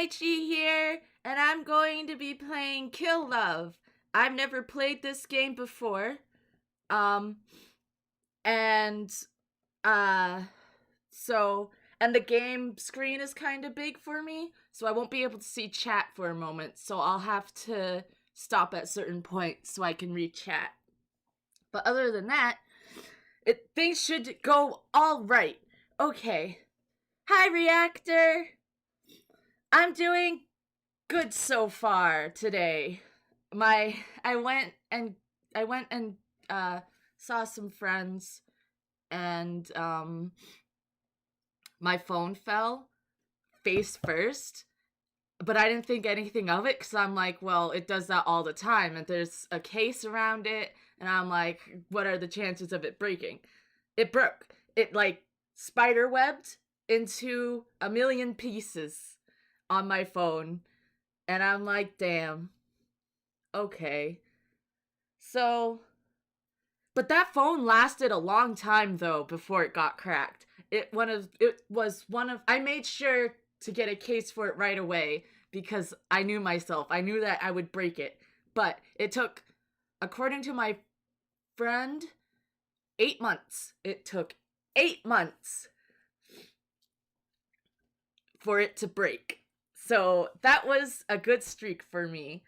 Maichi here, and I'm going to be playing Kill Love. I've never played this game before. Um, and, uh, so, and the game screen is kind of big for me, so I won't be able to see chat for a moment, so I'll have to stop at certain points so I can read chat. But other than that, things should go all right. Okay. Hi, Reactor. I'm doing good so far today. My I went and saw some friends and my phone fell face first, but I didn't think anything of it cuz I'm like, well, it does that all the time and there's a case around it and I'm like, what are the chances of it breaking? It broke. It like spider webbed into a million pieces on my phone. And I'm like, damn. Okay. So, but that phone lasted a long time though before it got cracked. It was one of I made sure to get a case for it right away because I knew myself. I knew that I would break it. But it took, according to my friend, 8 months. It took 8 months for it to break. So that was a good streak for me.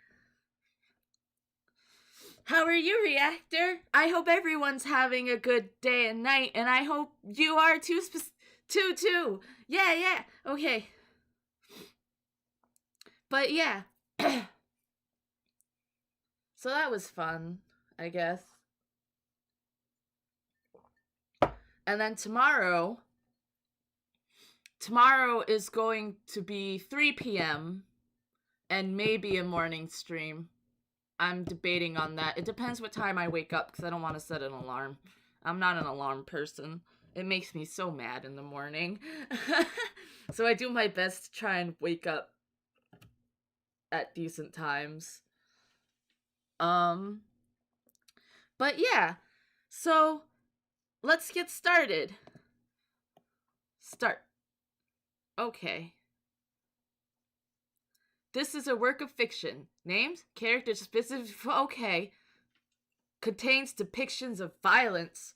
How are you, Reactor? I hope everyone's having a good day and night, and I hope you are too. Yeah. Okay. But yeah. So that was fun, I guess. And then tomorrow is going to be 3 p.m. and maybe a morning stream. I'm debating on that. It depends what time I wake up because I don't want to set an alarm. I'm not an alarm person. It makes me so mad in the morning. So I do my best to try and wake up at decent times. But yeah. So let's get started. Start. Okay. This is a work of fiction. Names, characters, specific. Okay. Contains depictions of violence.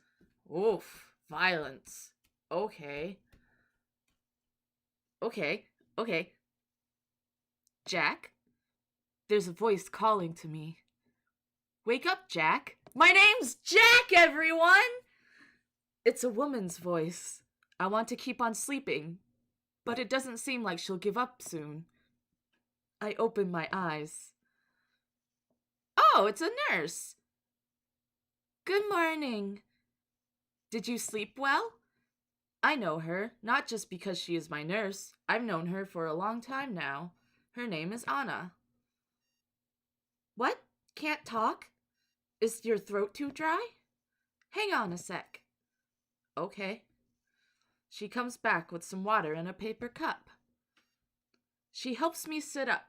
Oof, violence. Okay. Okay. Jack? There's a voice calling to me. Wake up, Jack. My name's Jack, everyone! It's a woman's voice. I want to keep on sleeping, but it doesn't seem like she'll give up soon. I open my eyes. Oh, it's a nurse. Good morning. Did you sleep well? I know her, not just because she is my nurse. I've known her for a long time now. Her name is Anna. What? Can't talk? Is your throat too dry? Hang on a sec. Okay. She comes back with some water in a paper cup. She helps me sit up,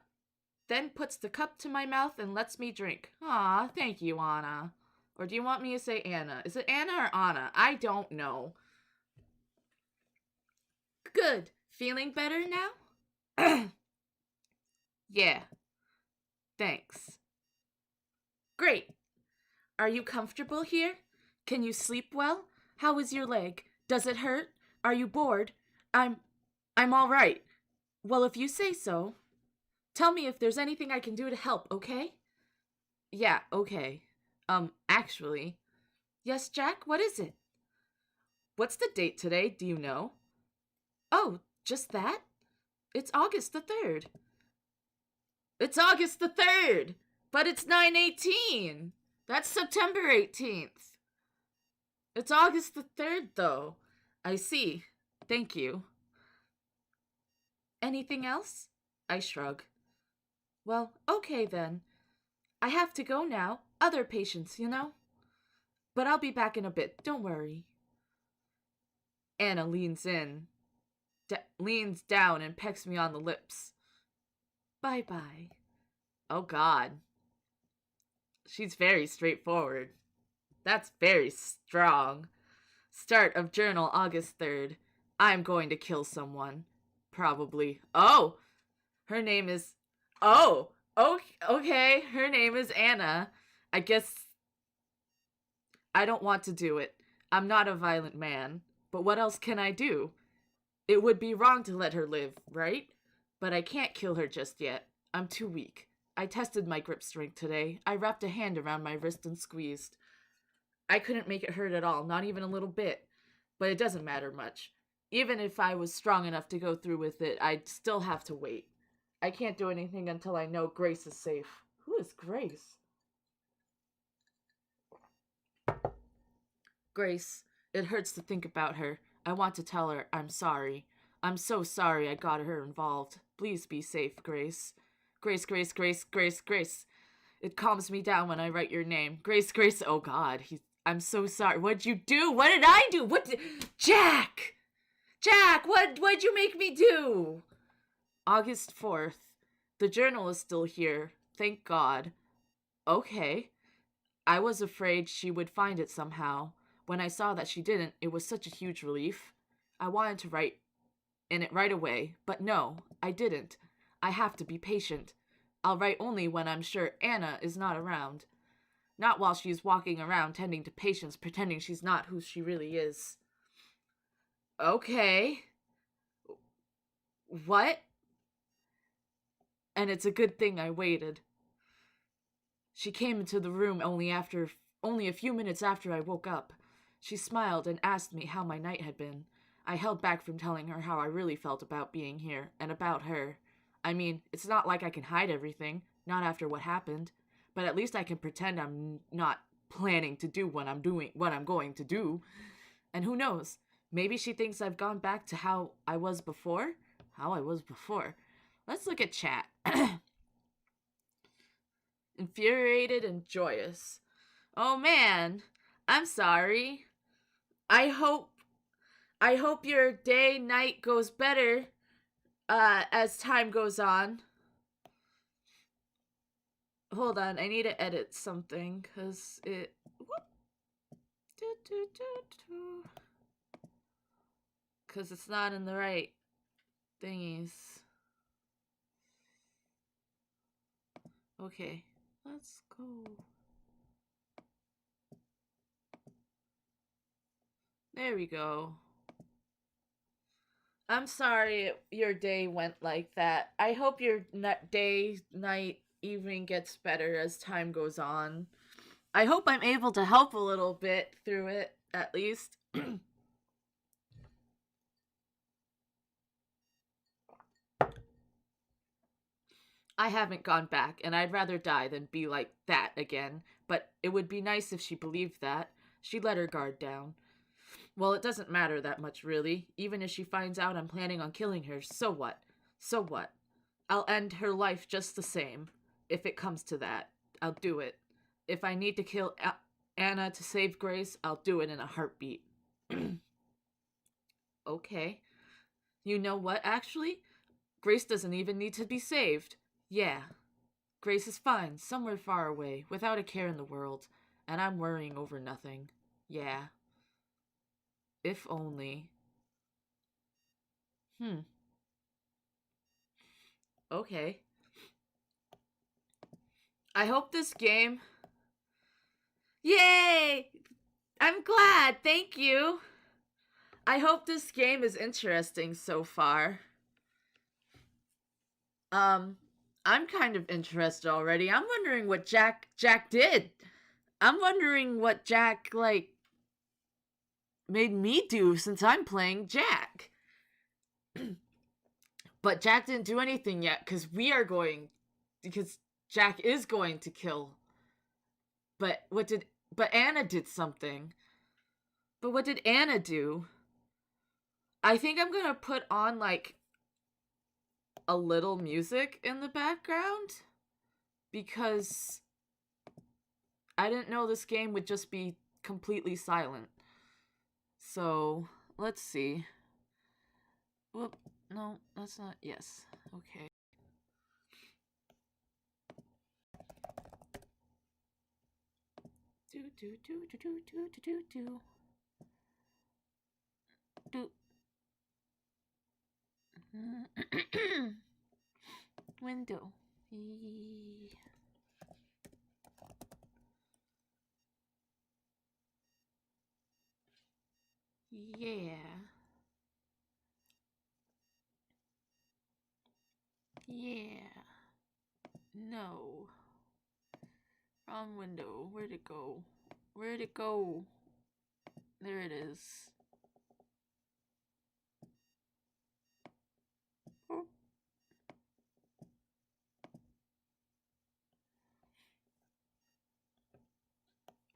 then puts the cup to my mouth and lets me drink. Aw, thank you, Anna. Or do you want me to say Anna? Is it Anna or Anna? I don't know. Good. Feeling better now? Yeah. Thanks. Great. Are you comfortable here? Can you sleep well? How is your leg? Does it hurt? Are you bored? I'm all right. Well, if you say so. Tell me if there's anything I can do to help, okay? Yeah, okay. Actually. Yes, Jack, what is it? What's the date today, do you know? Oh, just that? It's August the 3rd. It's August the 3rd! But it's 9/18! That's September 18th. It's August the 3rd, though. I see. Thank you. Anything else? I shrug. Well, okay then. I have to go now. Other patients, you know? But I'll be back in a bit, don't worry. Anna leans down and pecks me on the lips. Bye-bye. Oh God. She's very straightforward. That's very strong. Start of journal, August 3rd. I'm going to kill someone. Probably. Oh! Her name is... Oh! Okay, her name is Anna. I guess I don't want to do it. I'm not a violent man. But what else can I do? It would be wrong to let her live, right? But I can't kill her just yet. I'm too weak. I tested my grip strength today. I wrapped a hand around my wrist and squeezed. I couldn't make it hurt at all, not even a little bit. But it doesn't matter much. Even if I was strong enough to go through with it, I'd still have to wait. I can't do anything until I know Grace is safe. Who is Grace? Grace. It hurts to think about her. I want to tell her I'm sorry. I'm so sorry I got her involved. Please be safe, Grace. Grace, Grace, Grace, Grace, Grace. It calms me down when I write your name. Grace, Grace. Oh, God. I'm so sorry. What'd you do? What did I do? Jack! Jack, what'd you make me do? August 4th. The journal is still here. Thank God. Okay. I was afraid she would find it somehow. When I saw that she didn't, it was such a huge relief. I wanted to write in it right away, but no, I didn't. I have to be patient. I'll write only when I'm sure Anna is not around. Not while she's walking around tending to patients, pretending she's not who she really is. Okay. What? And it's a good thing I waited. She came into the room only a few minutes after I woke up. She smiled and asked me how my night had been. I held back from telling her how I really felt about being here, and about her. I mean, it's not like I can hide everything, not after what happened, but at least I can pretend I'm not planning to do what I'm going to do. And who knows, maybe she thinks I've gone back to how I was before? How I was before. Let's look at chat. Infuriated and joyous. Oh man, I'm sorry. I hope your day night goes better as time goes on. Hold on, I need to edit something cuz it cuz it's not in the right thingies. Okay, let's go. There we go. I'm sorry your day went like that. I hope your day, night, evening gets better as time goes on. I hope I'm able to help a little bit through it, at least. I haven't gone back, and I'd rather die than be like that again. But it would be nice if she believed that. She let her guard down. Well, it doesn't matter that much, really. Even if she finds out I'm planning on killing her, so what? So what? I'll end her life just the same. If it comes to that, I'll do it. If I need to kill Anna to save Grace, I'll do it in a heartbeat. Okay. You know what, actually? Grace doesn't even need to be saved. Yeah. Grace is fine, somewhere far away, without a care in the world. And I'm worrying over nothing. Yeah. If only. Okay. I hope this game... Yay! I'm glad, thank you! I hope this game is interesting so far. I'm kind of interested already. I'm wondering what Jack did. I'm wondering what Jack, like, made me do since I'm playing Jack. But Jack didn't do anything yet, because Jack is going to kill. But Anna did something. But what did Anna do? I think I'm gonna put on, like, a little music in the background, because I didn't know this game would just be completely silent. So, let's see. Whoop, no, that's not, yes, okay. Do do do do do do do do do. Window. Yeah. Yeah. No. Wrong window. Where'd it go? Where'd it go? There it is. Oh.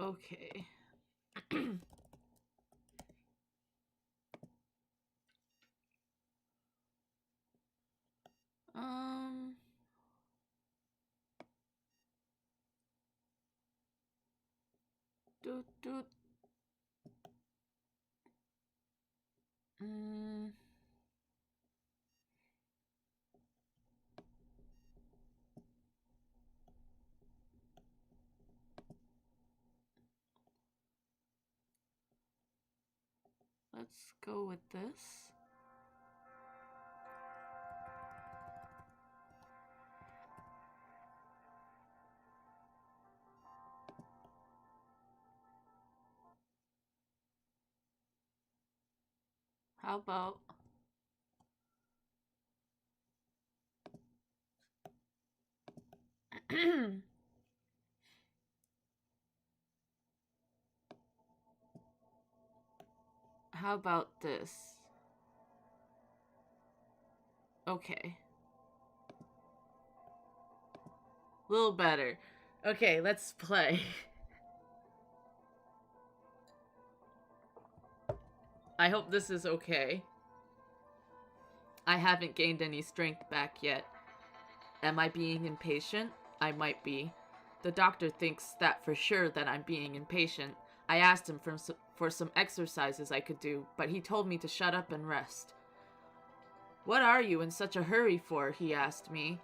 Okay. um. Doot doot. Mm. Let's go with this. How about how about this? Okay. A little better. Okay, let's play. I hope this is okay. I haven't gained any strength back yet. Am I being impatient? I might be. The doctor thinks that for sure that I'm being impatient. I asked him for some exercises I could do, but he told me to shut up and rest. What are you in such a hurry for? He asked me.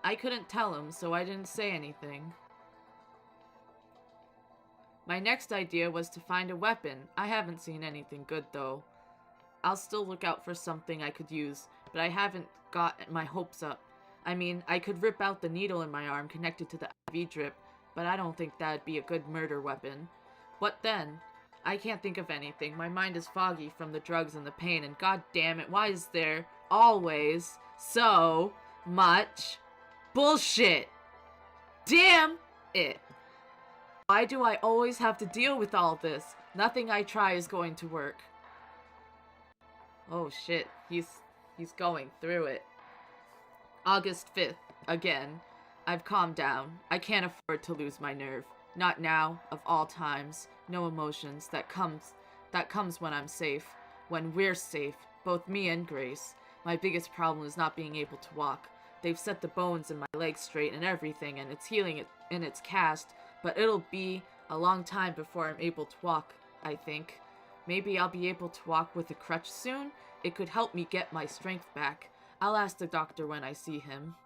I couldn't tell him, so I didn't say anything. My next idea was to find a weapon. I haven't seen anything good, though. I'll still look out for something I could use, but I haven't got my hopes up. I mean, I could rip out the needle in my arm connected to the IV drip, but I don't think that'd be a good murder weapon. What then? I can't think of anything. My mind is foggy from the drugs and the pain, and god damn it, why is there always so much bullshit? Damn it. Why do I always have to deal with all this? Nothing I try is going to work. Oh shit, he's going through it. August 5th, again. I've calmed down. I can't afford to lose my nerve. Not now, of all times. No emotions. That comes when I'm safe. When we're safe. Both me and Grace. My biggest problem is not being able to walk. They've set the bones in my legs straight and everything, and it's healing in its cast, but it'll be a long time before I'm able to walk, I think. Maybe I'll be able to walk with a crutch soon? It could help me get my strength back. I'll ask the doctor when I see him.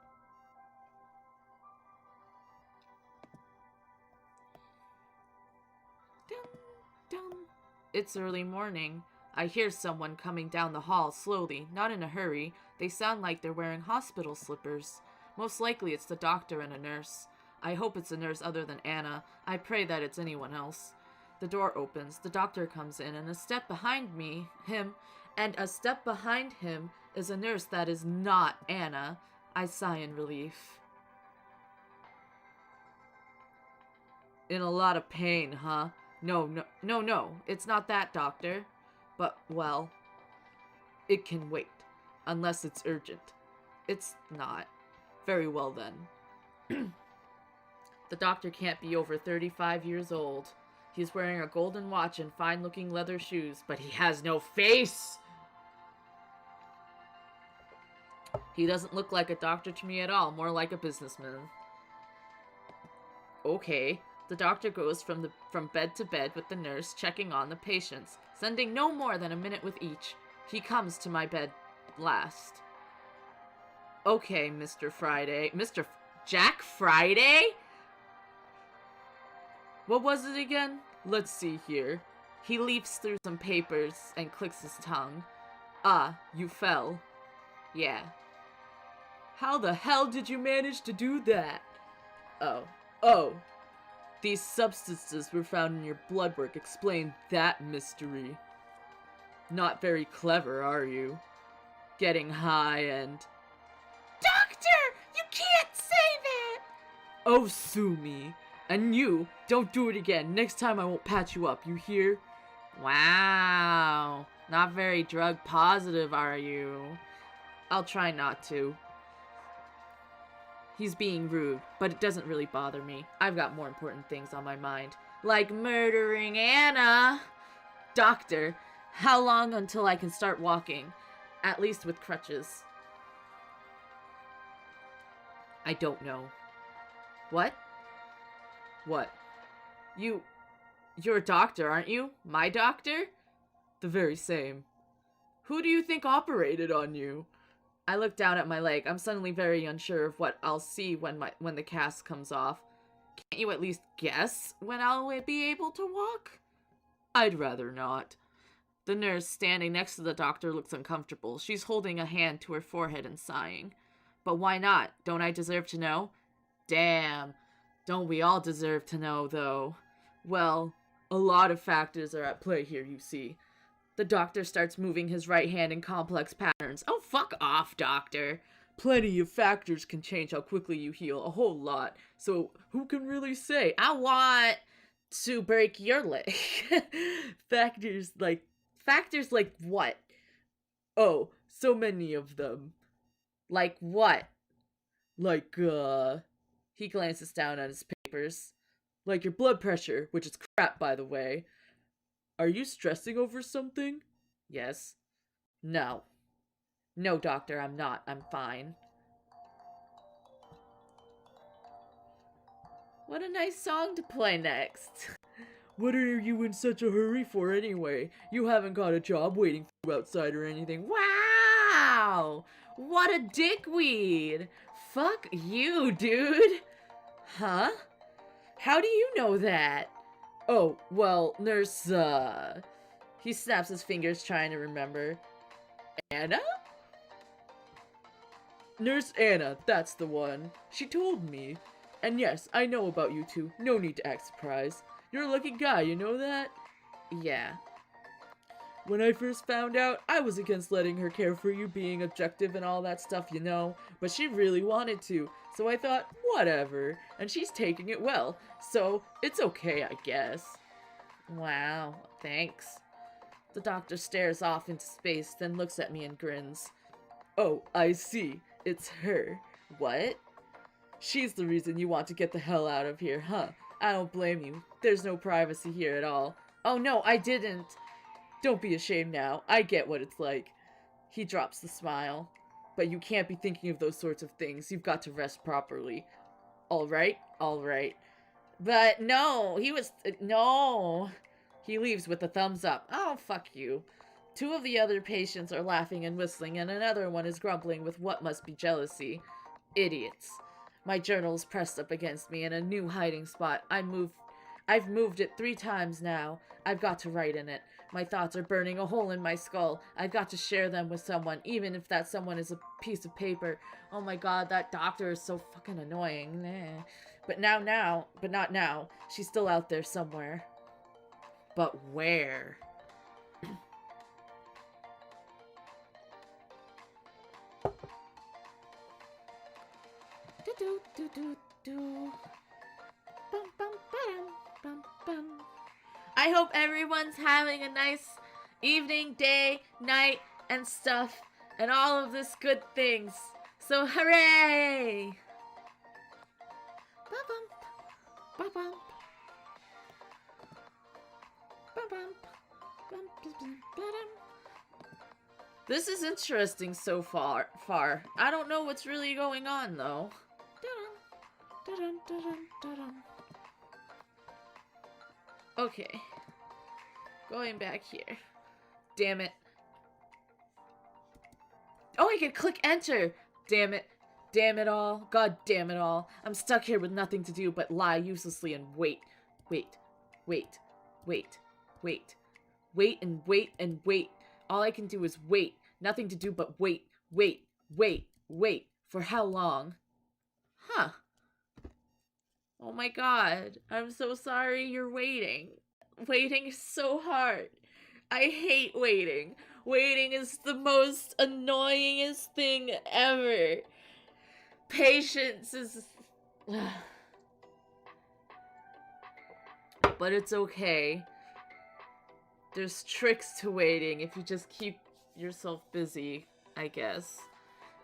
Dun, dun. It's early morning. I hear someone coming down the hall slowly, not in a hurry. They sound like they're wearing hospital slippers. Most likely it's the doctor and a nurse. I hope it's a nurse other than Anna. I pray that it's anyone else. The door opens, the doctor comes in, and a step behind him is a nurse that is not Anna. I sigh in relief. In a lot of pain, huh? No, it's not that, doctor. But, well, it can wait. Unless it's urgent. It's not. Very well then. The doctor can't be over 35 years old. He's wearing a golden watch and fine-looking leather shoes, but he has no face! He doesn't look like a doctor to me at all, more like a businessman. Okay. The doctor goes from bed to bed with the nurse, checking on the patients, sending no more than a minute with each. He comes to my bed last. Okay, Mr. Friday. Jack Friday? What was it again? Let's see here. He leafs through some papers and clicks his tongue. Ah, you fell. Yeah. How the hell did you manage to do that? Oh. These substances were found in your blood work explain that mystery. Not very clever, are you? Getting high and... Doctor! You can't say that! Oh, sue me. And you, don't do it again. Next time I won't patch you up, you hear? Wow. Not very drug positive, are you? I'll try not to. He's being rude, but it doesn't really bother me. I've got more important things on my mind. Like murdering Anna! Doctor, how long until I can start walking? At least with crutches. I don't know. What? What? You're a doctor, aren't you? My doctor? The very same. Who do you think operated on you? I look down at my leg. I'm suddenly very unsure of what I'll see when the cast comes off. Can't you at least guess when I'll be able to walk? I'd rather not. The nurse standing next to the doctor looks uncomfortable. She's holding a hand to her forehead and sighing. But why not? Don't I deserve to know? Damn. Don't we all deserve to know, though? Well, a lot of factors are at play here, you see. The doctor starts moving his right hand in complex patterns. Oh, fuck off, doctor. Plenty of factors can change how quickly you heal. A whole lot. So, who can really say? I want to break your leg. Factors like what? Oh, so many of them. Like what? Like, he glances down at his papers. Like your blood pressure, which is crap, by the way. Are you stressing over something? Yes. No. No, doctor, I'm not. I'm fine. What a nice song to play next. What are you in such a hurry for anyway? You haven't got a job waiting for you outside or anything. Wow! What a dickweed! Fuck you, dude! Huh? How do you know that? Oh, well, nurse, He snaps his fingers trying to remember. Anna? Nurse Anna, that's the one. She told me. And yes, I know about you two. No need to act surprised. You're a lucky guy, you know that? Yeah. When I first found out, I was against letting her care for you, being objective and all that stuff, you know. But she really wanted to, so I thought, whatever. And she's taking it well, so it's okay, I guess. Wow, thanks. The doctor stares off into space, then looks at me and grins. Oh, I see. It's her. What? She's the reason you want to get the hell out of here, huh? I don't blame you. There's no privacy here at all. Oh no, I didn't. Don't be ashamed now. I get what it's like. He drops the smile. But you can't be thinking of those sorts of things. You've got to rest properly. Alright? Alright. But no, no. He leaves with a thumbs up. Oh, fuck you. Two of the other patients are laughing and whistling, and another one is grumbling with what must be jealousy. Idiots. My journal is pressed up against me in a new hiding spot. I've moved it 3 times now. I've got to write in it. My thoughts are burning a hole in my skull. I've got to share them with someone, even if that someone is a piece of paper. Oh my god, that doctor is so fucking annoying. Nah. But not now. She's still out there somewhere. But where? I hope everyone's having a nice evening, day, night, and stuff, and all of this good things. So hooray! This is interesting so far. I don't know what's really going on though. Okay. Going back here. Damn it. Oh, I can click enter! Damn it. Damn it all. God damn it all. I'm stuck here with nothing to do but lie uselessly and wait. Wait. Wait. Wait. Wait. Wait and wait and wait. All I can do is wait. Nothing to do but wait. Wait. Wait. Wait. For how long? Huh. Oh my god. I'm so sorry you're waiting. Waiting is so hard. I hate waiting. Waiting is the most annoyingest thing ever. Patience is. But it's okay. There's tricks to waiting if you just keep yourself busy, I guess.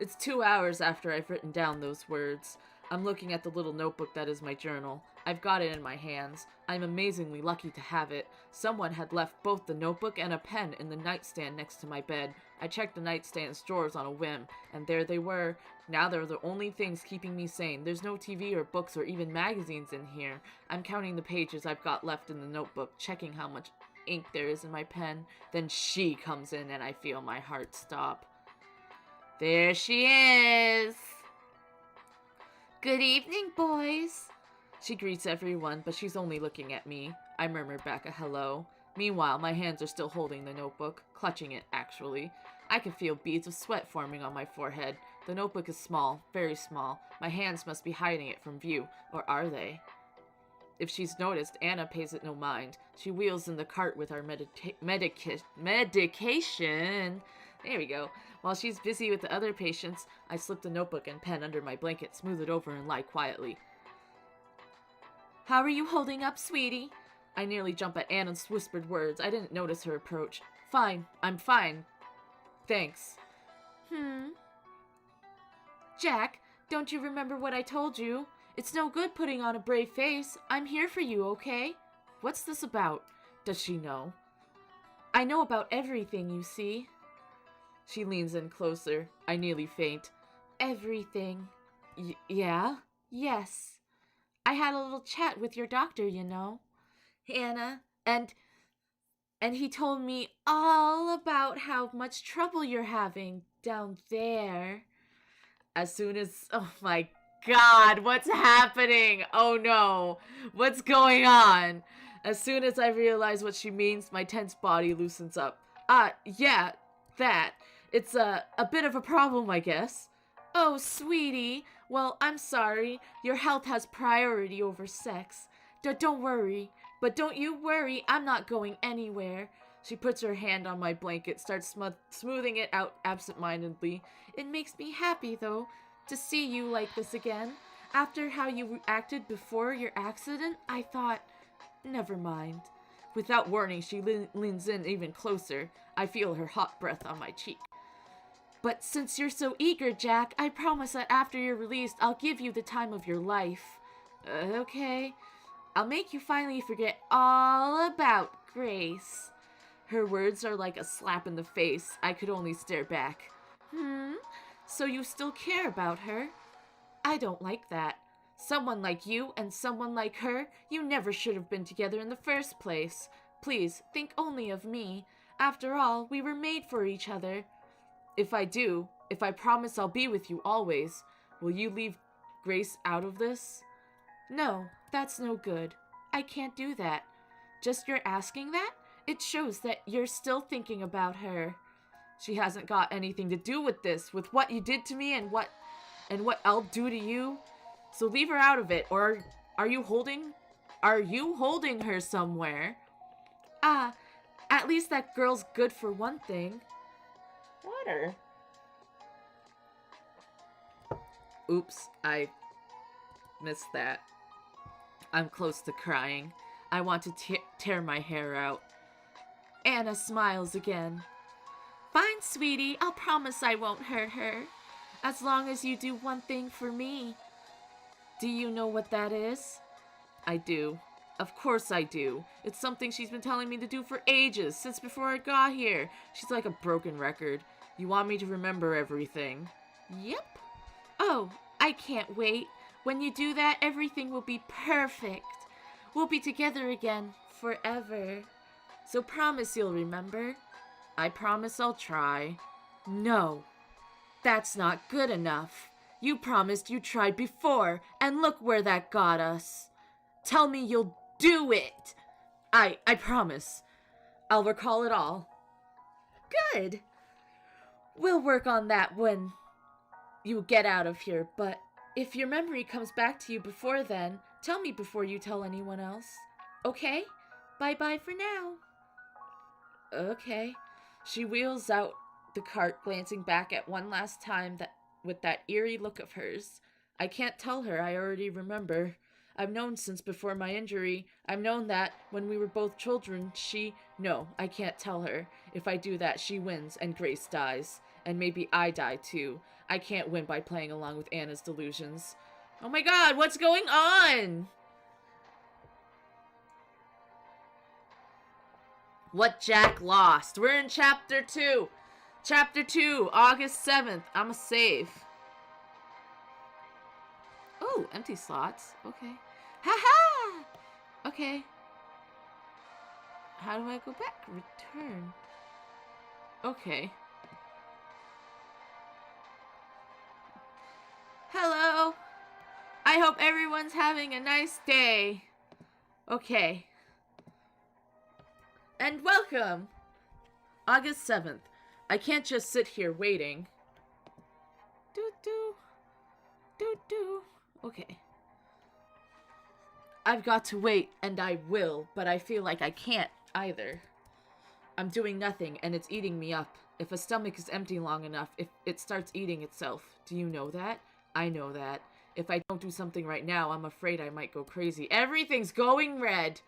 It's 2 hours after I've written down those words. I'm looking at the little notebook that is my journal. I've got it in my hands. I'm amazingly lucky to have it. Someone had left both the notebook and a pen in the nightstand next to my bed. I checked the nightstand's drawers on a whim, and there they were. Now they're the only things keeping me sane. There's no TV or books or even magazines in here. I'm counting the pages I've got left in the notebook, checking how much ink there is in my pen. Then she comes in and I feel my heart stop. There she is! Good evening, boys. She greets everyone, but she's only looking at me. I murmur back a hello. Meanwhile, my hands are still holding the notebook, clutching it, actually. I can feel beads of sweat forming on my forehead. The notebook is small, very small. My hands must be hiding it from view, or are they? If she's noticed, Anna pays it no mind. She wheels in the cart with our medication. There we go. While she's busy with the other patients, I slip the notebook and pen under my blanket, smooth it over, and lie quietly. How are you holding up, sweetie? I nearly jump at Anna's whispered words. I didn't notice her approach. Fine. I'm fine. Thanks. Jack, don't you remember what I told you? It's no good putting on a brave face. I'm here for you, okay? What's this about? Does she know? I know about everything, you see. She leans in closer. I nearly faint. Everything. Yeah? Yes. I had a little chat with your doctor, you know. Anna, and he told me all about how much trouble you're having down there. As soon as... Oh my God, what's happening? Oh no, what's going on? As soon as I realize what she means, my tense body loosens up. Yeah, that. It's a bit of a problem, I guess. Oh, sweetie. Well, I'm sorry. Your health has priority over sex. Don't worry. But don't you worry, I'm not going anywhere. She puts her hand on my blanket, starts smoothing it out absent-mindedly. It makes me happy, though, to see you like this again. After how you acted before your accident, I thought, never mind. Without warning, she leans in even closer. I feel her hot breath on my cheek. But since you're so eager, Jack, I promise that after you're released, I'll give you the time of your life. Okay. I'll make you finally forget all about Grace. Her words are like a slap in the face. I could only stare back. So you still care about her? I don't like that. Someone like you and someone like her, you never should have been together in the first place. Please, think only of me. After all, we were made for each other. If I promise I'll be with you always, will you leave Grace out of this? No, that's no good. I can't do that. Just your asking that? It shows that you're still thinking about her. She hasn't got anything to do with this, with what you did to me and what I'll do to you. So leave her out of it, or are you holding her somewhere? At least that girl's good for one thing. Water. Oops, I missed that. I'm close to crying. I want to tear my hair out. Anna smiles again. Fine, sweetie. I'll promise I won't hurt her. As long as you do one thing for me. Do you know what that is? I do. Of course I do. It's something she's been telling me to do for ages, since before I got here. She's like a broken record. You want me to remember everything? Yep. Oh, I can't wait. When you do that, everything will be perfect. We'll be together again, forever. So promise you'll remember. I promise I'll try. No, that's not good enough. You promised you tried before, and look where that got us. Tell me you'll do it. I promise. I'll recall it all. Good. We'll work on that when you get out of here, but if your memory comes back to you before then, tell me before you tell anyone else. Okay? Bye-bye for now. Okay. She wheels out the cart, glancing back at one last time with that eerie look of hers. I can't tell her, I already remember. I've known since before my injury. I've known that when we were both children, No, I can't tell her. If I do that, she wins and Grace dies. And maybe I die too. I can't win by playing along with Anna's delusions. Oh my god, what's going on? What Jack lost. We're in chapter 2. Chapter 2, August 7th. I'm a save. Oh, empty slots. Okay. Haha! Okay. How do I go back? Return. Okay. Hello. I hope everyone's having a nice day. Okay. And welcome. August 7th. I can't just sit here waiting. Do. Okay. I've got to wait, and I will, but I feel like I can't either. I'm doing nothing, and it's eating me up. If a stomach is empty long enough, if it starts eating itself. Do you know that? I know that. If I don't do something right now, I'm afraid I might go crazy. Everything's going red!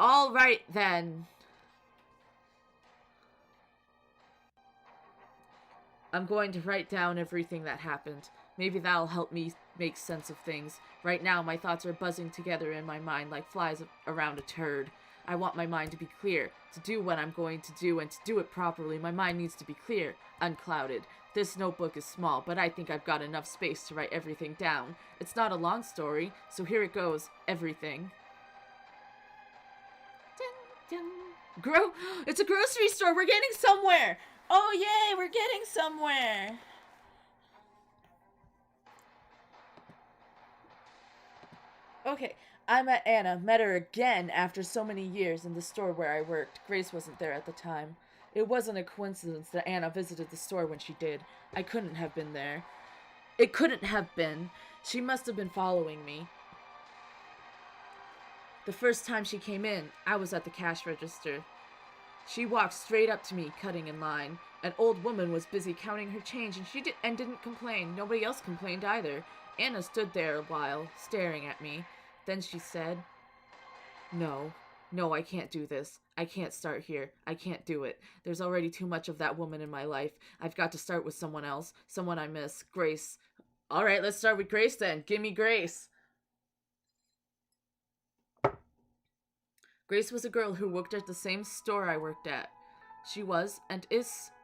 Alright then. I'm going to write down everything that happened. Maybe that'll help me make sense of things. Right now, my thoughts are buzzing together in my mind like flies around a turd. I want my mind to be clear, to do what I'm going to do, and to do it properly. My mind needs to be clear, unclouded. This notebook is small, but I think I've got enough space to write everything down. It's not a long story, so here it goes. Everything. Dun, dun. It's a grocery store! We're getting somewhere! Oh yay, we're getting somewhere! Okay, I met Anna, met her again after so many years in the store where I worked. Grace wasn't there at the time. It wasn't a coincidence that Anna visited the store when she did. I couldn't have been there. It couldn't have been. She must have been following me. The first time she came in, I was at the cash register. She walked straight up to me, cutting in line. An old woman was busy counting her change, and didn't complain. Nobody else complained either. Anna stood there a while, staring at me. Then she said, No, I can't do this. I can't start here. I can't do it. There's already too much of that woman in my life. I've got to start with someone else, someone I miss. Grace. All right, let's start with Grace then. Give me Grace. Grace was a girl who worked at the same store I worked at. She was, and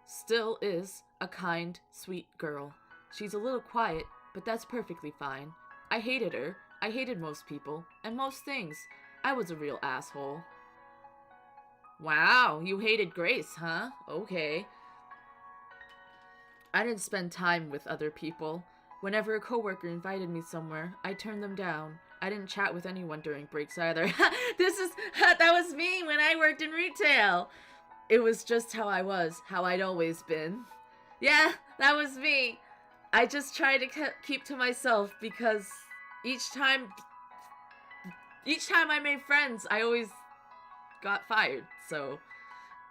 still is, a kind, sweet girl. She's a little quiet, but that's perfectly fine. I hated her. I hated most people, and most things. I was a real asshole. Wow, you hated Grace, huh? Okay. I didn't spend time with other people. Whenever a coworker invited me somewhere, I turned them down. I didn't chat with anyone during breaks either. That was me when I worked in retail. It was just how I was, how I'd always been. Yeah, that was me. I just tried to keep to myself because each time I made friends, I always got fired. So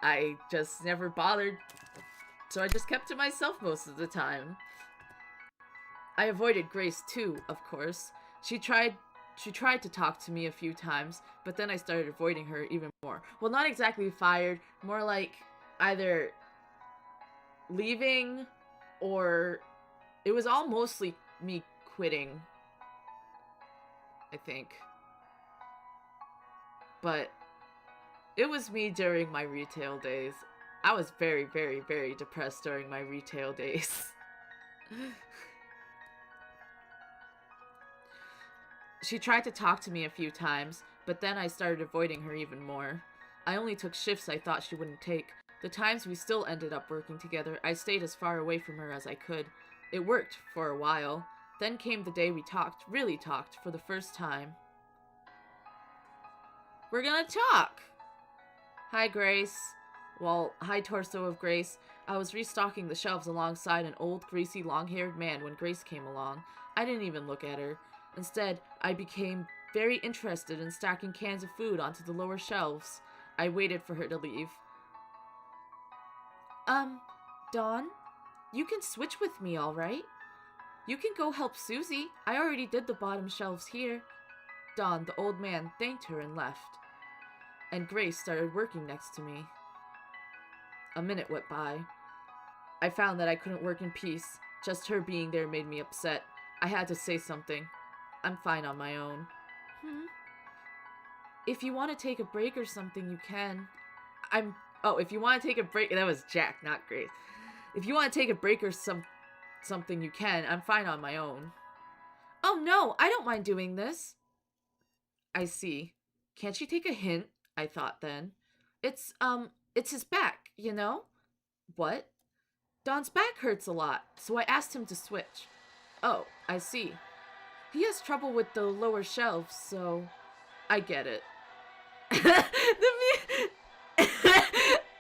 I just never bothered. So I just kept to myself most of the time. I avoided Grace too, of course. She tried to talk to me a few times, but then I started avoiding her even more. Well, not exactly fired, more like either leaving or it was all mostly me quitting, I think. But it was me during my retail days. I was very, very, very depressed during my retail days. She tried to talk to me a few times, but then I started avoiding her even more. I only took shifts I thought she wouldn't take. The times we still ended up working together, I stayed as far away from her as I could. It worked for a while. Then came the day we really talked, for the first time. We're gonna talk! Hi, Grace. Well, hi torso of Grace. I was restocking the shelves alongside an old, greasy, long-haired man when Grace came along. I didn't even look at her. Instead, I became very interested in stacking cans of food onto the lower shelves. I waited for her to leave. Dawn, you can switch with me, alright? You can go help Susie. I already did the bottom shelves here. Dawn, the old man, thanked her and left. And Grace started working next to me. A minute went by. I found that I couldn't work in peace. Just her being there made me upset. I had to say something. I'm fine on my own. If you want to take a break or something, you can. If you want to take a break... That was Jack, not Grace. If you want to take a break or something, you can. I'm fine on my own. Oh no, I don't mind doing this. I see. Can't she take a hint? I thought then. It's his back, you know? What? Don's back hurts a lot, so I asked him to switch. Oh, I see. He has trouble with the lower shelves, so I get it.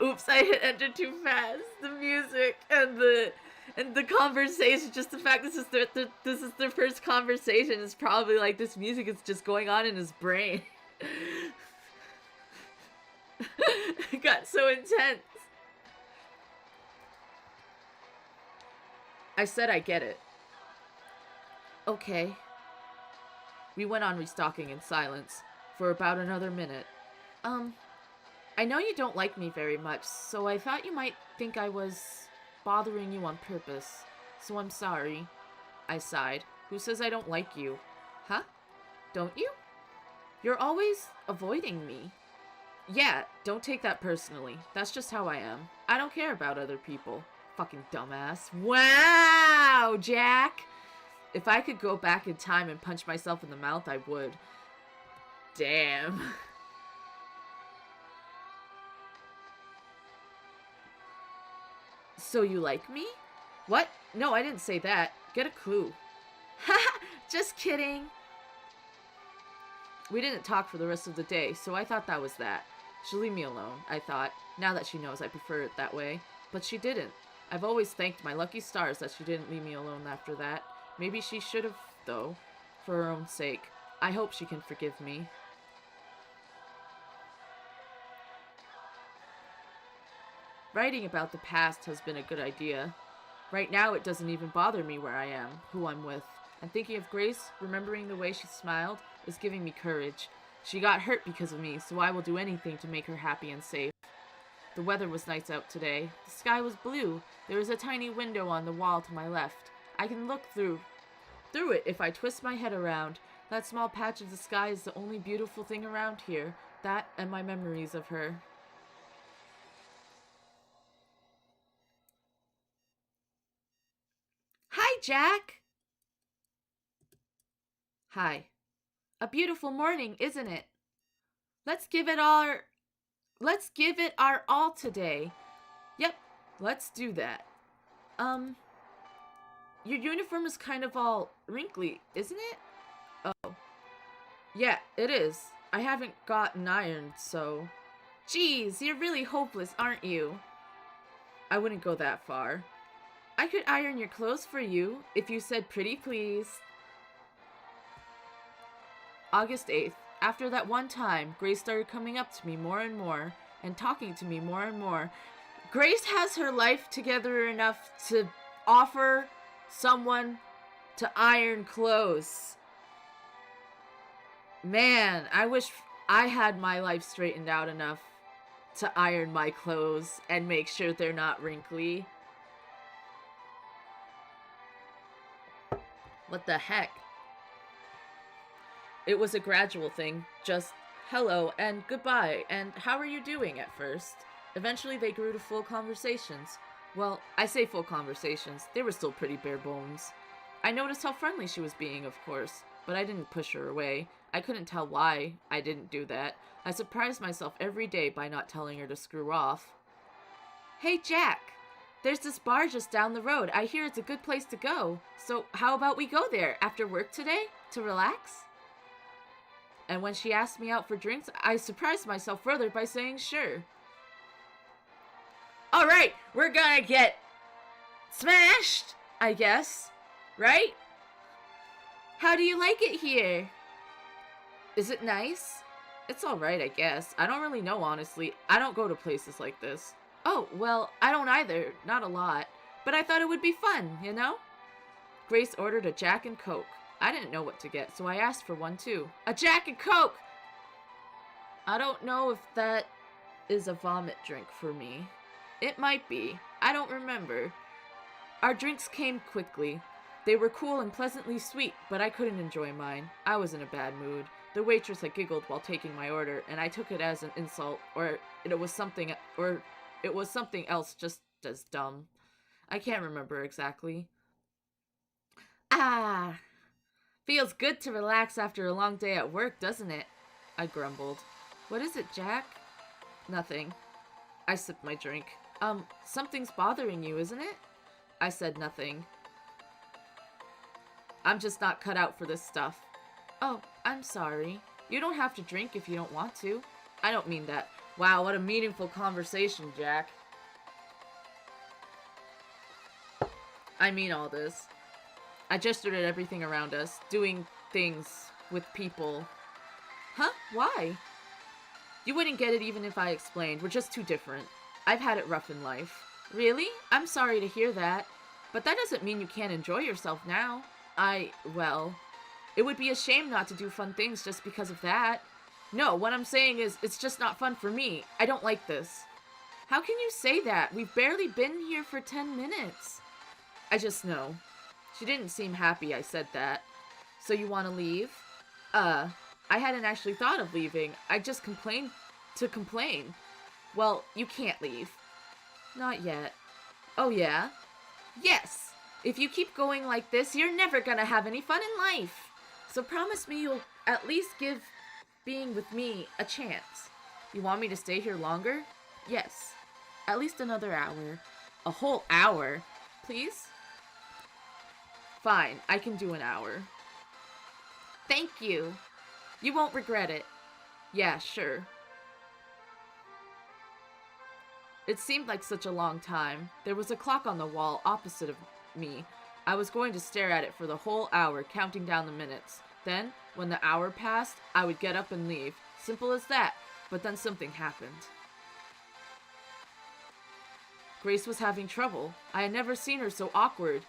Oops, I hit enter too fast. The music and the conversation, just the fact this is their first conversation is probably like this music is just going on in his brain. It got so intense. I said I get it. Okay. We went on restocking in silence for about another minute. I know you don't like me very much, so I thought you might think I was bothering you on purpose. So I'm sorry. I sighed. Who says I don't like you? Huh? Don't you? You're always avoiding me. Yeah, don't take that personally. That's just how I am. I don't care about other people. Fucking dumbass. Wow, Jack! If I could go back in time and punch myself in the mouth, I would. Damn. So you like me? What? No, I didn't say that. Get a clue. Haha, just kidding. We didn't talk for the rest of the day, so I thought that was that. She'll leave me alone, I thought, now that she knows I prefer it that way. But she didn't. I've always thanked my lucky stars that she didn't leave me alone after that. Maybe she should have, though, for her own sake. I hope she can forgive me. Writing about the past has been a good idea. Right now it doesn't even bother me where I am, who I'm with. And thinking of Grace, remembering the way she smiled, is giving me courage. She got hurt because of me, so I will do anything to make her happy and safe. The weather was nice out today. The sky was blue. There was a tiny window on the wall to my left. I can look through it if I twist my head around. That small patch of the sky is the only beautiful thing around here. That and my memories of her. Hi, Jack! Hi. A beautiful morning, isn't it? Let's give it our all today. Yep, let's do that. Your uniform is kind of all wrinkly, isn't it? Oh. Yeah, it is. I haven't gotten ironed, so... Geez, you're really hopeless, aren't you? I wouldn't go that far. I could iron your clothes for you, if you said pretty please. August 8th. After that one time, Grace started coming up to me more and more, and talking to me more and more. Grace has her life together enough to offer someone to iron clothes. Man, I wish I had my life straightened out enough to iron my clothes and make sure they're not wrinkly. What the heck? It was a gradual thing, just hello and goodbye and how are you doing at first. Eventually they grew to full conversations. Well, I say full conversations, they were still pretty bare bones. I noticed how friendly she was being, of course, but I didn't push her away. I couldn't tell why I didn't do that. I surprised myself every day by not telling her to screw off. Hey, Jack! There's this bar just down the road. I hear it's a good place to go. So how about we go there after work today to relax? And when she asked me out for drinks, I surprised myself further by saying sure. Alright, we're gonna get smashed, I guess. Right? How do you like it here? Is it nice? It's alright, I guess. I don't really know, honestly. I don't go to places like this. Oh, well, I don't either. Not a lot. But I thought it would be fun, you know? Grace ordered a Jack and Coke. I didn't know what to get, so I asked for one too. A Jack and Coke! I don't know if that is a vomit drink for me. It might be. I don't remember. Our drinks came quickly. They were cool and pleasantly sweet, but I couldn't enjoy mine. I was in a bad mood. The waitress had giggled while taking my order, and I took it as an insult, or it was something else just as dumb. I can't remember exactly. Ah, feels good to relax after a long day at work, doesn't it? I grumbled. What is it, Jack? Nothing. I sipped my drink. Something's bothering you, isn't it? I said nothing. I'm just not cut out for this stuff. Oh, I'm sorry. You don't have to drink if you don't want to. I don't mean that. Wow, what a meaningful conversation, Jack. I mean all this. I gestured at everything around us, doing things with people. Huh? Why? You wouldn't get it even if I explained. We're just too different. I've had it rough in life. Really? I'm sorry to hear that. But that doesn't mean you can't enjoy yourself now. Well, it would be a shame not to do fun things just because of that. No, what I'm saying is, it's just not fun for me. I don't like this. How can you say that? We've barely been here for 10 minutes. I just know. She didn't seem happy I said that. So you want to leave? I hadn't actually thought of leaving. I just complained to complain. Well, you can't leave. Not yet. Oh yeah? Yes! If you keep going like this, you're never gonna have any fun in life. So promise me you'll at least give being with me a chance. You want me to stay here longer? Yes. At least another hour. A whole hour? Please? Fine, I can do an hour. Thank you. You won't regret it. Yeah, sure. It seemed like such a long time. There was a clock on the wall opposite of me. I was going to stare at it for the whole hour, counting down the minutes. Then, when the hour passed, I would get up and leave. Simple as that. But then something happened. Grace was having trouble. I had never seen her so awkward.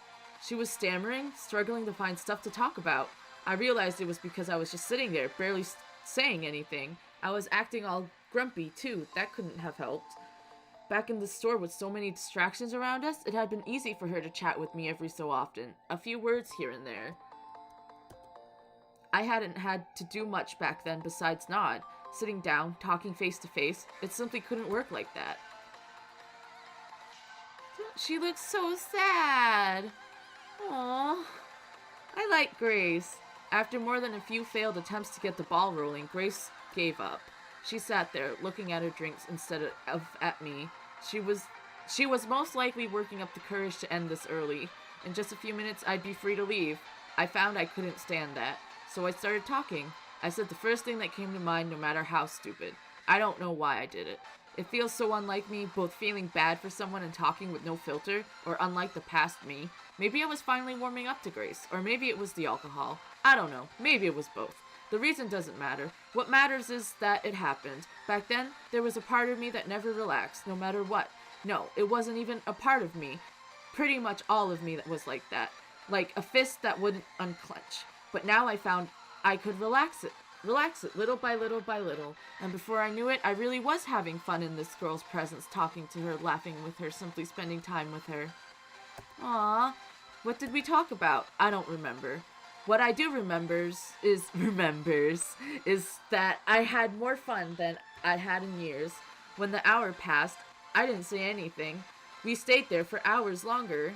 She was stammering, struggling to find stuff to talk about. I realized it was because I was just sitting there, barely saying anything. I was acting all grumpy, too. That couldn't have helped. Back in the store with so many distractions around us, it had been easy for her to chat with me every so often. A few words here and there. I hadn't had to do much back then besides nod. Sitting down, talking face to face, it simply couldn't work like that. She looks so sad. Aww. I like Grace. After more than a few failed attempts to get the ball rolling, Grace gave up. She sat there, looking at her drinks instead of at me. She was most likely working up the courage to end this early. In just a few minutes, I'd be free to leave. I found I couldn't stand that, so I started talking. I said the first thing that came to mind, no matter how stupid. I don't know why I did it. It feels so unlike me, both feeling bad for someone and talking with no filter, or unlike the past me. Maybe I was finally warming up to Grace, or maybe it was the alcohol. I don't know. Maybe it was both. The reason doesn't matter. What matters is that it happened. Back then, there was a part of me that never relaxed, no matter what. No, it wasn't even a part of me. Pretty much all of me that was like that. Like a fist that wouldn't unclench. But now I found I could relax it little by little by little. And before I knew it, I really was having fun in this girl's presence, talking to her, laughing with her, simply spending time with her. Aww. What did we talk about? I don't remember. What I do remembers is that I had more fun than I'd had in years. When the hour passed, I didn't say anything. We stayed there for hours longer.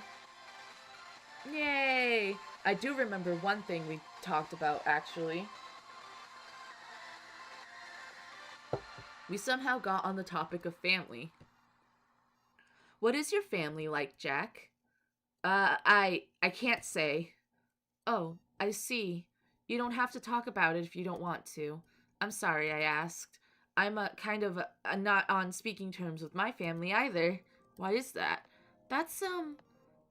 Yay! I do remember one thing we talked about, actually. We somehow got on the topic of family. What is your family like, Jack? I can't say. Oh, I see. You don't have to talk about it if you don't want to. I'm sorry I asked. I'm kind of not on speaking terms with my family either. Why is that? That's,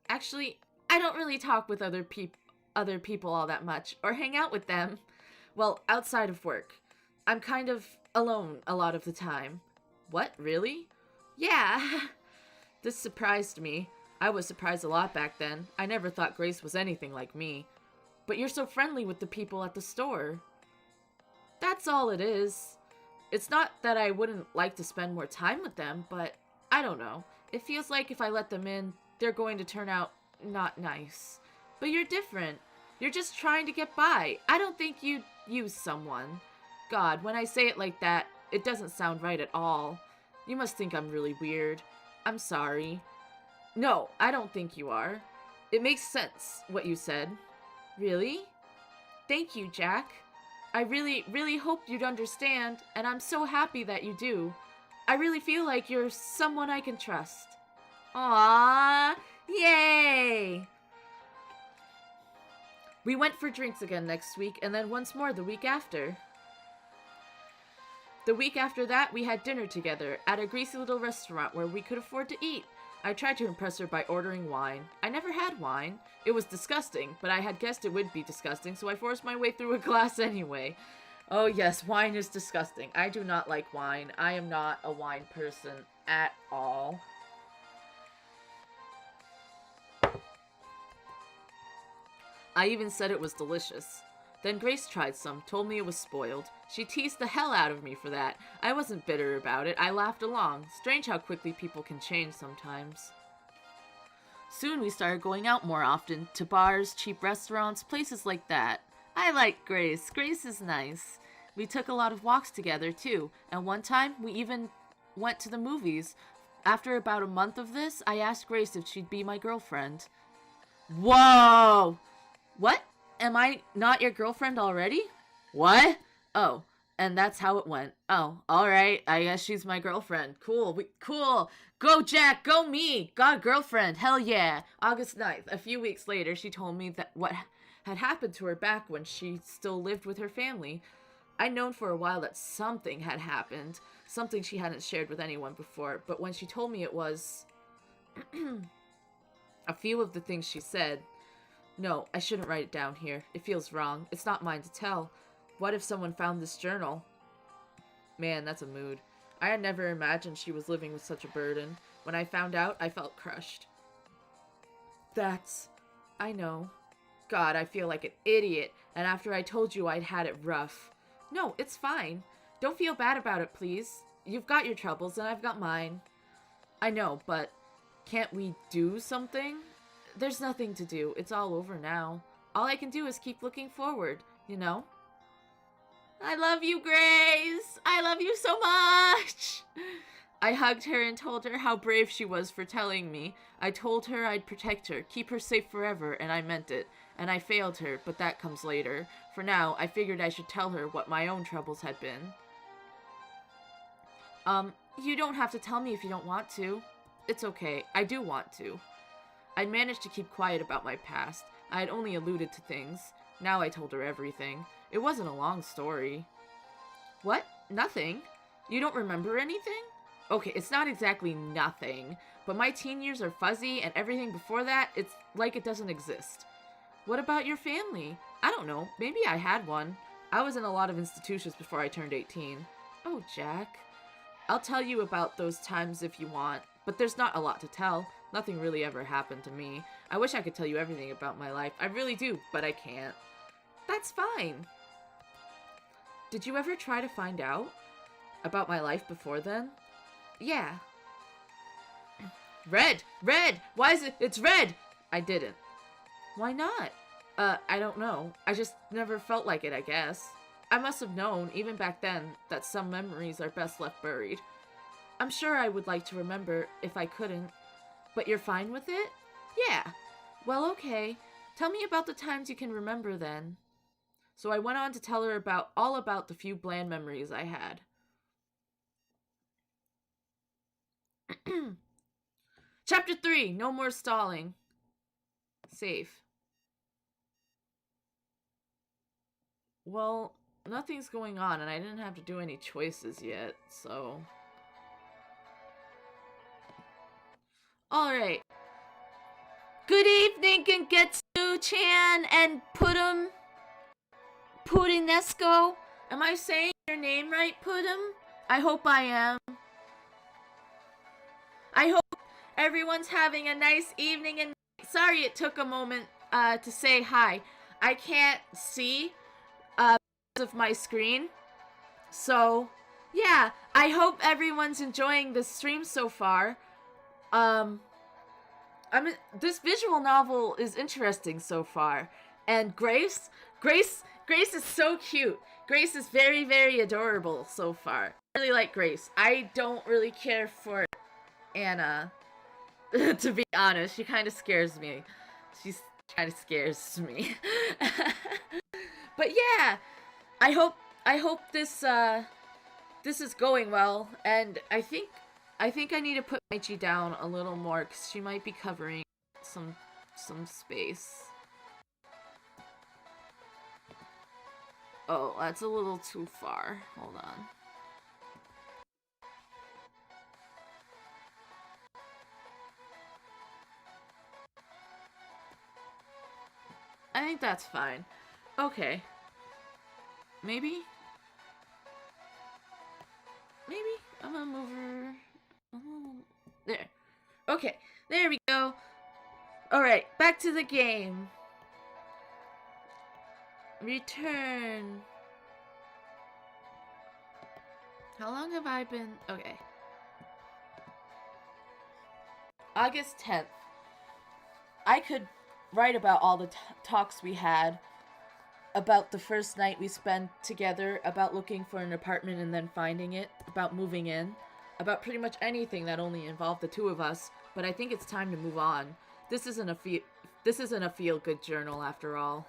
actually, I don't really talk with other people all that much, or hang out with them. Well, outside of work. I'm kind of alone a lot of the time. What, really? Yeah. This surprised me. I was surprised a lot back then. I never thought Grace was anything like me. But you're so friendly with the people at the store. That's all it is. It's not that I wouldn't like to spend more time with them, but I don't know. It feels like if I let them in, they're going to turn out not nice. But you're different. You're just trying to get by. I don't think you'd use someone. God, when I say it like that, it doesn't sound right at all. You must think I'm really weird. I'm sorry. No, I don't think you are. It makes sense, what you said. Really? Thank you, Jack. I really, really hoped you'd understand, and I'm so happy that you do. I really feel like you're someone I can trust. Aww! Yay! We went for drinks again next week, and then once more the week after. The week after that, we had dinner together at a greasy little restaurant where we could afford to eat. I tried to impress her by ordering wine. I never had wine. It was disgusting, but I had guessed it would be disgusting, so I forced my way through a glass anyway. Oh yes, wine is disgusting. I do not like wine. I am not a wine person at all. I even said it was delicious. Then Grace tried some, told me it was spoiled. She teased the hell out of me for that. I wasn't bitter about it. I laughed along. Strange how quickly people can change sometimes. Soon we started going out more often, to bars, cheap restaurants, places like that. I like Grace. Grace is nice. We took a lot of walks together, too, and one time we even went to the movies. After about a month of this, I asked Grace if she'd be my girlfriend. Whoa! What? Am I not your girlfriend already? What? Oh, and that's how it went. Oh, alright, I guess she's my girlfriend. Cool, cool. Go Jack, go me. Got a girlfriend, hell yeah. August 9th, a few weeks later, she told me that what had happened to her back when she still lived with her family. I'd known for a while that something had happened, something she hadn't shared with anyone before, but when she told me it was... a few of the things she said... No, I shouldn't write it down here. It feels wrong. It's not mine to tell. What if someone found this journal? Man, that's a mood. I had never imagined she was living with such a burden. When I found out, I felt crushed. I know. God, I feel like an idiot. And after I told you I'd had it rough. No, it's fine. Don't feel bad about it, please. You've got your troubles and I've got mine. I know, but can't we do something? There's nothing to do. It's all over now. All I can do is keep looking forward, you know? I love you, Grace! I love you so much! I hugged her and told her how brave she was for telling me. I told her I'd protect her, keep her safe forever, and I meant it. And I failed her, but that comes later. For now, I figured I should tell her what my own troubles had been. You don't have to tell me if you don't want to. It's okay. I do want to. I'd managed to keep quiet about my past. I had only alluded to things. Now I told her everything. It wasn't a long story. What? Nothing? You don't remember anything? Okay, it's not exactly nothing, but my teen years are fuzzy, and everything before that, it's like it doesn't exist. What about your family? I don't know. Maybe I had one. I was in a lot of institutions before I turned 18. Oh, Jack. I'll tell you about those times if you want, but there's not a lot to tell. Nothing really ever happened to me. I wish I could tell you everything about my life. I really do, but I can't. That's fine. Did you ever try to find out about my life before then? Yeah. Red! Red! Why is it? It's red! I didn't. Why not? I don't know. I just never felt like it, I guess. I must have known, even back then, that some memories are best left buried. I'm sure I would like to remember if I couldn't. But you're fine with it? Yeah. Well, okay. Tell me about the times you can remember then. So I went on to tell her all about the few bland memories I had. Chapter 3, No More Stalling. Save. Well, nothing's going on and I didn't have to do any choices yet, so... Alright. Good evening, Gengetsu-chan and Purinesco. Am I saying your name right, Pudim? I hope I am. I hope everyone's having a nice evening and sorry it took a moment to say hi. I can't see because of my screen. So, yeah, I hope everyone's enjoying this stream so far. This visual novel is interesting so far. And Grace is so cute. Grace is very, very adorable so far. I really like Grace. I don't really care for Anna, to be honest. She kind of scares me. She kind of scares me. But yeah, I hope this is going well, and I think I need to put Maichi down a little more because she might be covering some space. Oh, that's a little too far. Hold on. I think that's fine. Okay. Maybe I'm gonna move her. Oh, there. Okay, there we go. Alright, back to the game. Return. How long have I been? Okay. August 10th. I could write about all the talks we had, about the first night we spent together, about looking for an apartment and then finding it, about moving in, about pretty much anything that only involved the two of us, but I think it's time to move on. This isn't a feel-good journal after all.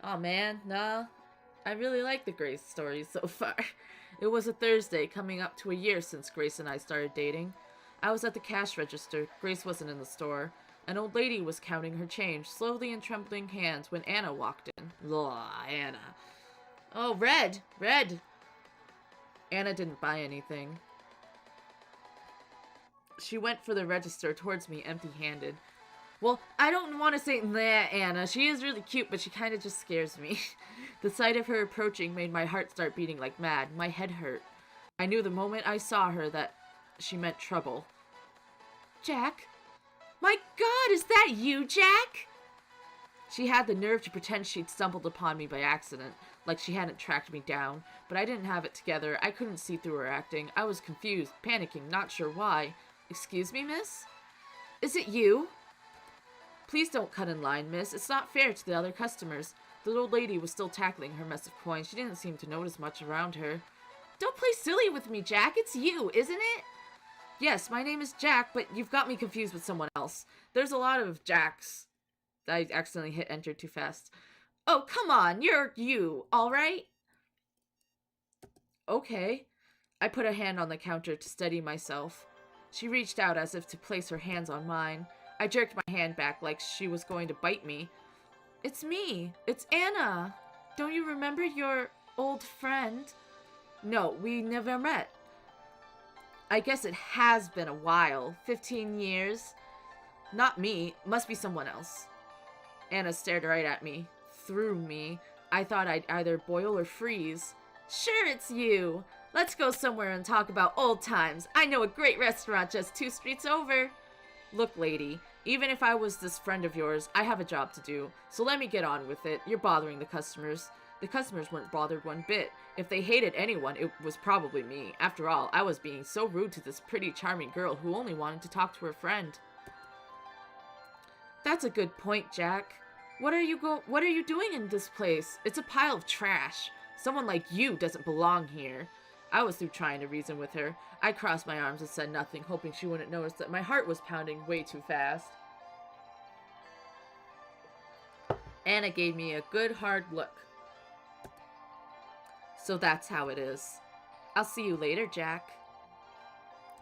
Oh man, nah. I really like the Grace stories so far. It was a Thursday, coming up to a year since Grace and I started dating. I was at the cash register. Grace wasn't in the store. An old lady was counting her change, slowly in trembling hands, when Anna walked in. Ugh, Anna. Oh, Red! Anna didn't buy anything. She went for the register towards me, empty-handed. Well, I don't want to say nah, Anna. She is really cute, but she kind of just scares me. The sight of her approaching made my heart start beating like mad. My head hurt. I knew the moment I saw her that she meant trouble. Jack? My God, is that you, Jack? She had the nerve to pretend she'd stumbled upon me by accident, like she hadn't tracked me down, but I didn't have it together. I couldn't see through her acting. I was confused, panicking, not sure why. Excuse me, miss? Is it you? Please don't cut in line, miss. It's not fair to the other customers. The old lady was still tackling her mess of coins. She didn't seem to notice much around her. Don't play silly with me, Jack. It's you, isn't it? Yes, my name is Jack, but you've got me confused with someone else. There's a lot of Jacks. I accidentally hit enter too fast. Oh, come on. You're you, all right? Okay. I put a hand on the counter to steady myself. She reached out as if to place her hands on mine. I jerked my hand back like she was going to bite me. It's me. It's Anna. Don't you remember your old friend? No, we never met. I guess it has been a while. 15 years. Not me. Must be someone else. Anna stared right at me. Through me. I thought I'd either boil or freeze. Sure, it's you. Let's go somewhere and talk about old times. I know a great restaurant just 2 streets over. Look, lady, even if I was this friend of yours, I have a job to do, so let me get on with it. You're bothering the customers. The customers weren't bothered one bit. If they hated anyone, it was probably me. After all, I was being so rude to this pretty, charming girl who only wanted to talk to her friend. That's a good point, Jack. What are you doing in this place? It's a pile of trash. Someone like you doesn't belong here. I was through trying to reason with her. I crossed my arms and said nothing, hoping she wouldn't notice that my heart was pounding way too fast. Anna gave me a good hard look. So that's how it is. I'll see you later, Jack.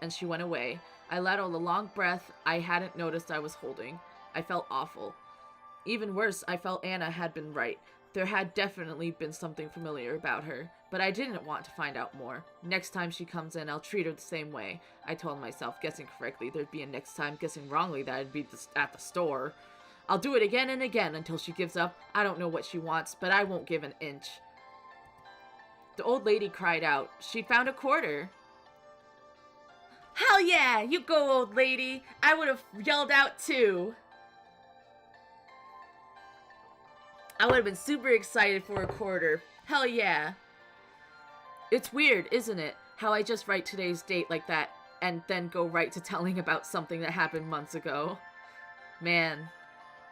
And she went away. I let out a long breath I hadn't noticed I was holding. I felt awful. Even worse, I felt Anna had been right. There had definitely been something familiar about her, but I didn't want to find out more. Next time she comes in, I'll treat her the same way. I told myself, guessing correctly, there'd be a next time, guessing wrongly, that I'd be at the store. I'll do it again and again until she gives up. I don't know what she wants, but I won't give an inch. The old lady cried out. She'd found a quarter. Hell yeah! You go, old lady! I would have yelled out too. I would have been super excited for a quarter. Hell yeah. It's weird, isn't it? How I just write today's date like that and then go right to telling about something that happened months ago. Man,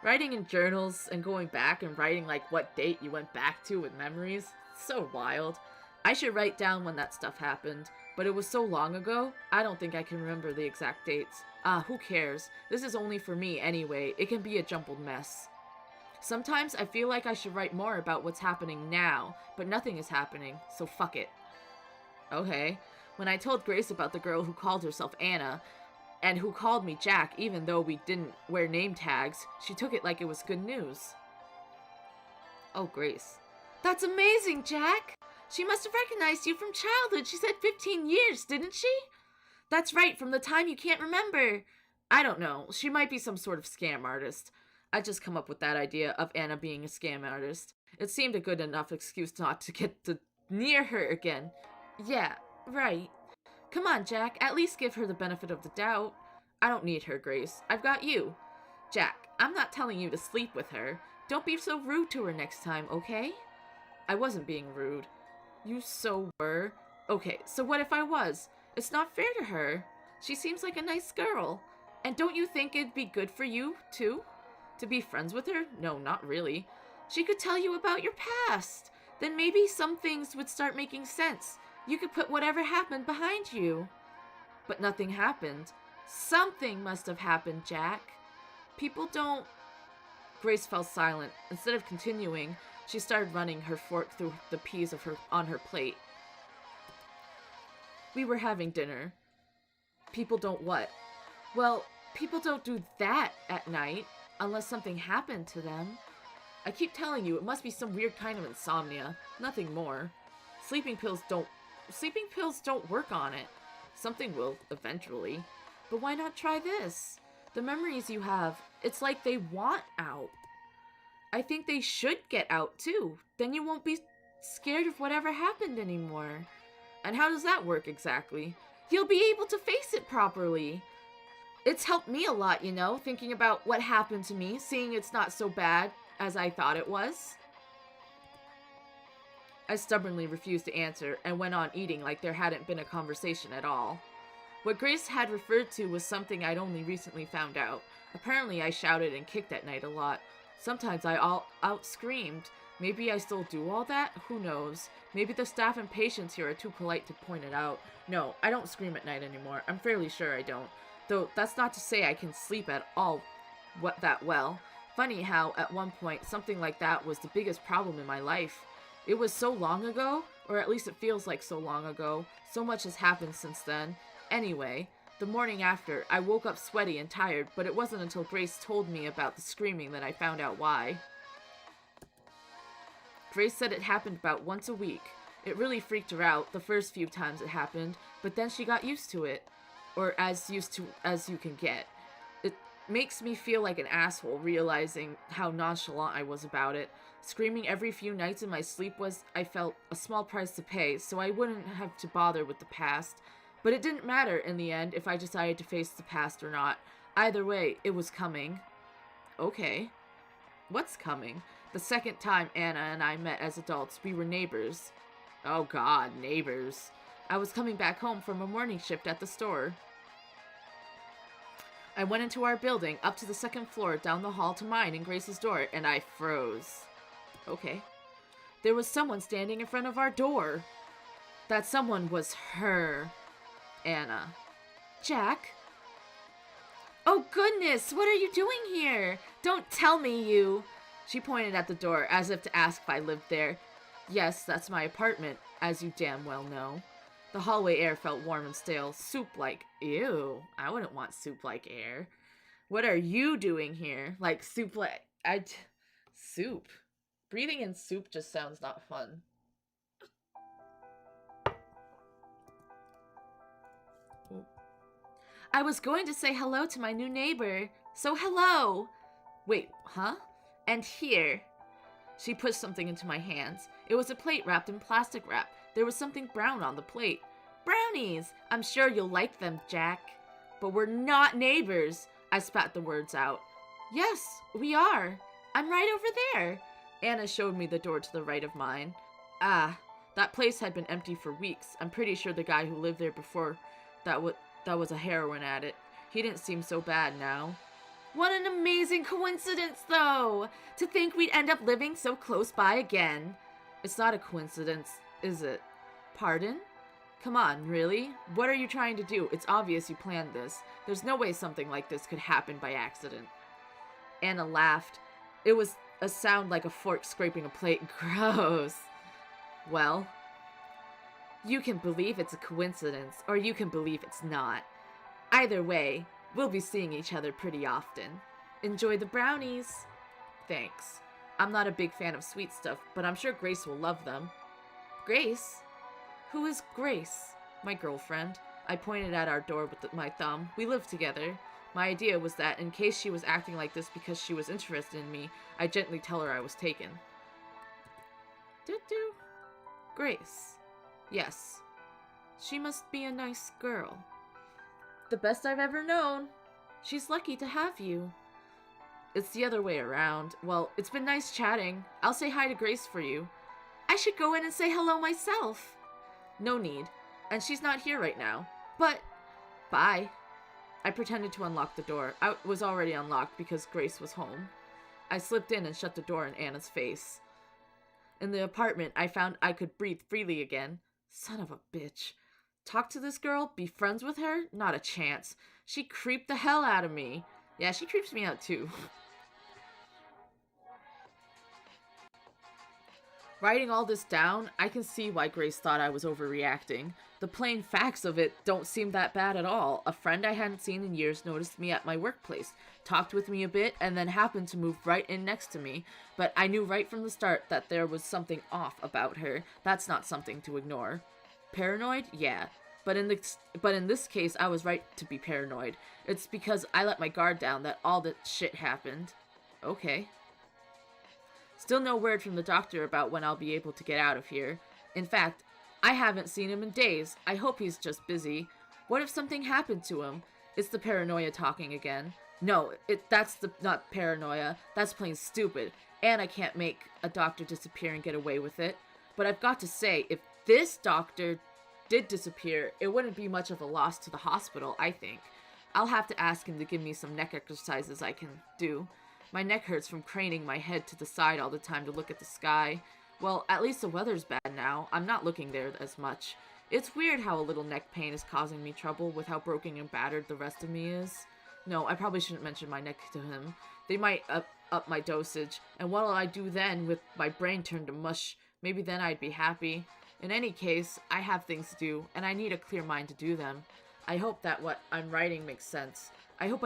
writing in journals and going back and writing like what date you went back to with memories, so wild. I should write down when that stuff happened, but it was so long ago, I don't think I can remember the exact dates. Who cares? This is only for me anyway. It can be a jumbled mess. Sometimes I feel like I should write more about what's happening now, but nothing is happening, so fuck it. Okay. When I told Grace about the girl who called herself Anna, and who called me Jack even though we didn't wear name tags, she took it like it was good news. Oh, Grace. That's amazing, Jack! She must have recognized you from childhood. She said 15 years, didn't she? That's right, from the time you can't remember. I don't know. She might be some sort of scam artist. I just come up with that idea of Anna being a scam artist. It seemed a good enough excuse not to get near her again. Yeah, right. Come on, Jack. At least give her the benefit of the doubt. I don't need her, Grace. I've got you. Jack, I'm not telling you to sleep with her. Don't be so rude to her next time, okay? I wasn't being rude. You so were. Okay, so what if I was? It's not fair to her. She seems like a nice girl. And don't you think it'd be good for you, too? To be friends with her? No, not really. She could tell you about your past. Then maybe some things would start making sense. You could put whatever happened behind you. But nothing happened. Something must have happened, Jack. People don't... Grace fell silent. Instead of continuing, she started running her fork through the peas on her plate. We were having dinner. People don't what? Well, people don't do that at night. Unless something happened to them. I keep telling you, it must be some weird kind of insomnia. Nothing more. Sleeping pills don't work on it. Something will, eventually. But why not try this? The memories you have, it's like they want out. I think they should get out, too. Then you won't be scared of whatever happened anymore. And how does that work exactly? You'll be able to face it properly. It's helped me a lot, you know, thinking about what happened to me, seeing it's not so bad as I thought it was. I stubbornly refused to answer and went on eating like there hadn't been a conversation at all. What Grace had referred to was something I'd only recently found out. Apparently I shouted and kicked at night a lot. Sometimes I out-screamed. Maybe I still do all that? Who knows? Maybe the staff and patients here are too polite to point it out. No, I don't scream at night anymore. I'm fairly sure I don't. Though that's not to say I can sleep at all that well. Funny how, at one point, something like that was the biggest problem in my life. It was so long ago, or at least it feels like so long ago. So much has happened since then. Anyway, the morning after, I woke up sweaty and tired, but it wasn't until Grace told me about the screaming that I found out why. Grace said it happened about once a week. It really freaked her out the first few times it happened, but then she got used to it. Or as used to as you can get. It makes me feel like an asshole realizing how nonchalant I was about it. Screaming every few nights in my sleep I felt, a small price to pay, so I wouldn't have to bother with the past. But it didn't matter in the end if I decided to face the past or not. Either way, it was coming. Okay. What's coming? The second time Anna and I met as adults, we were neighbors. Oh God, neighbors. I was coming back home from a morning shift at the store. I went into our building, up to the second floor, down the hall to mine and Grace's door, and I froze. Okay. There was someone standing in front of our door. That someone was her. Anna. Jack? Oh goodness, what are you doing here? Don't tell me you... She pointed at the door, as if to ask if I lived there. Yes, that's my apartment, as you damn well know. The hallway air felt warm and stale, soup-like. Ew, I wouldn't want soup-like air. What are you doing here? Like soup-like... Soup. Breathing in soup just sounds not fun. I was going to say hello to my new neighbor. So hello. Wait, huh? And here. She pushed something into my hands. It was a plate wrapped in plastic wrap. There was something brown on the plate. Brownies! I'm sure you'll like them, Jack. But we're not neighbors. I spat the words out. Yes, we are. I'm right over there. Anna showed me the door to the right of mine. Ah, that place had been empty for weeks. I'm pretty sure the guy who lived there before that was a heroin addict. He didn't seem so bad now. What an amazing coincidence, though! To think we'd end up living so close by again. It's not a coincidence, is it? Pardon? Come on, really? What are you trying to do? It's obvious you planned this. There's no way something like this could happen by accident. Anna laughed. It was a sound like a fork scraping a plate. Gross. Well, you can believe it's a coincidence, or you can believe it's not. Either way, we'll be seeing each other pretty often. Enjoy the brownies. Thanks. I'm not a big fan of sweet stuff, but I'm sure Grace will love them. Grace? Who is Grace? My girlfriend. I pointed at our door with my thumb. We live together. My idea was that in case she was acting like this because she was interested in me, I'd gently tell her I was taken. Doo-doo. Grace. Yes. She must be a nice girl. The best I've ever known. She's lucky to have you. It's the other way around. Well, it's been nice chatting. I'll say hi to Grace for you. I should go in and say hello myself. No need. And she's not here right now. But, bye. I pretended to unlock the door. I was already unlocked because Grace was home. I slipped in and shut the door in Anna's face. In the apartment, I found I could breathe freely again. Son of a bitch. Talk to this girl? Be friends with her? Not a chance. She creeped the hell out of me. Yeah, she creeps me out too. Writing all this down, I can see why Grace thought I was overreacting. The plain facts of it don't seem that bad at all. A friend I hadn't seen in years noticed me at my workplace, talked with me a bit, and then happened to move right in next to me. But I knew right from the start that there was something off about her. That's not something to ignore. Paranoid? Yeah. But in this case, I was right to be paranoid. It's because I let my guard down that all that shit happened. Okay. Still no word from the doctor about when I'll be able to get out of here. In fact, I haven't seen him in days. I hope he's just busy. What if something happened to him? It's the paranoia talking again. No, that's not paranoia. That's plain stupid. And I can't make a doctor disappear and get away with it. But I've got to say, if this doctor did disappear, it wouldn't be much of a loss to the hospital, I think. I'll have to ask him to give me some neck exercises I can do. My neck hurts from craning my head to the side all the time to look at the sky. Well, at least the weather's bad now. I'm not looking there as much. It's weird how a little neck pain is causing me trouble with how broken and battered the rest of me is. No, I probably shouldn't mention my neck to him. They might up my dosage, and what'll I do then with my brain turned to mush? Maybe then I'd be happy. In any case, I have things to do, and I need a clear mind to do them. I hope that what I'm writing makes sense. I hope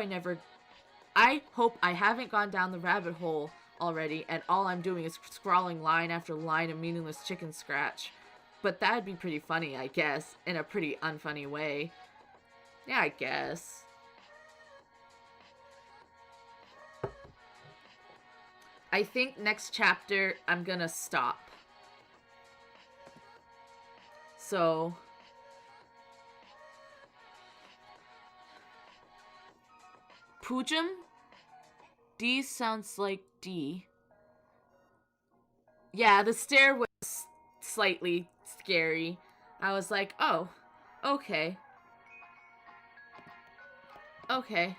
I haven't gone down the rabbit hole already, and all I'm doing is scrawling line after line of meaningless chicken scratch. But that'd be pretty funny, I guess, in a pretty unfunny way. Yeah, I guess. I think next chapter I'm gonna stop. So Pujum? D sounds like D. Yeah, the stare was slightly scary. I was like, oh, okay. Okay.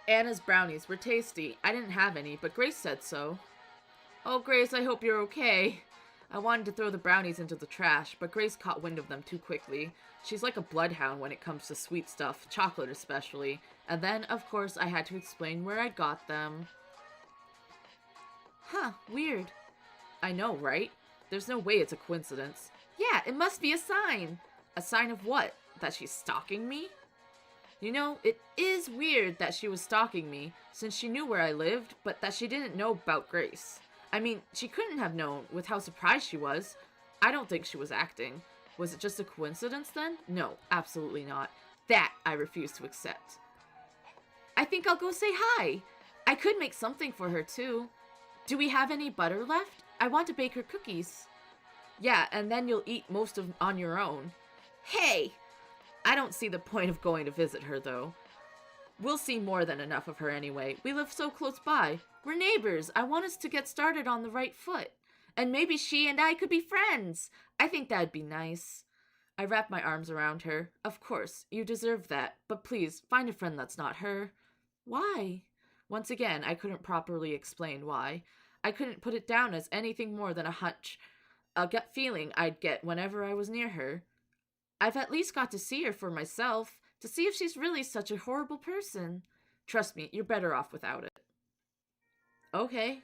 Anna's brownies were tasty. I didn't have any, but Grace said so. Oh, Grace, I hope you're okay. I wanted to throw the brownies into the trash, but Grace caught wind of them too quickly. She's like a bloodhound when it comes to sweet stuff, chocolate especially. And then, of course, I had to explain where I got them. Huh, weird. I know, right? There's no way it's a coincidence. Yeah, it must be a sign. A sign of what? That she's stalking me? You know, it is weird that she was stalking me, since she knew where I lived, but that she didn't know about Grace. I mean, she couldn't have known with how surprised she was. I don't think she was acting. Was it just a coincidence then? No, absolutely not. That I refuse to accept. I think I'll go say hi. I could make something for her too. Do we have any butter left? I want to bake her cookies. Yeah, and then you'll eat most of on your own. Hey! I don't see the point of going to visit her though. We'll see more than enough of her anyway. We live so close by. We're neighbors. I want us to get started on the right foot. And maybe she and I could be friends. I think that'd be nice. I wrapped my arms around her. Of course, you deserve that. But please, find a friend that's not her. Why? Once again, I couldn't properly explain why. I couldn't put it down as anything more than a hunch, a gut feeling I'd get whenever I was near her. I've at least got to see her for myself, to see if she's really such a horrible person. Trust me, you're better off without it. Okay.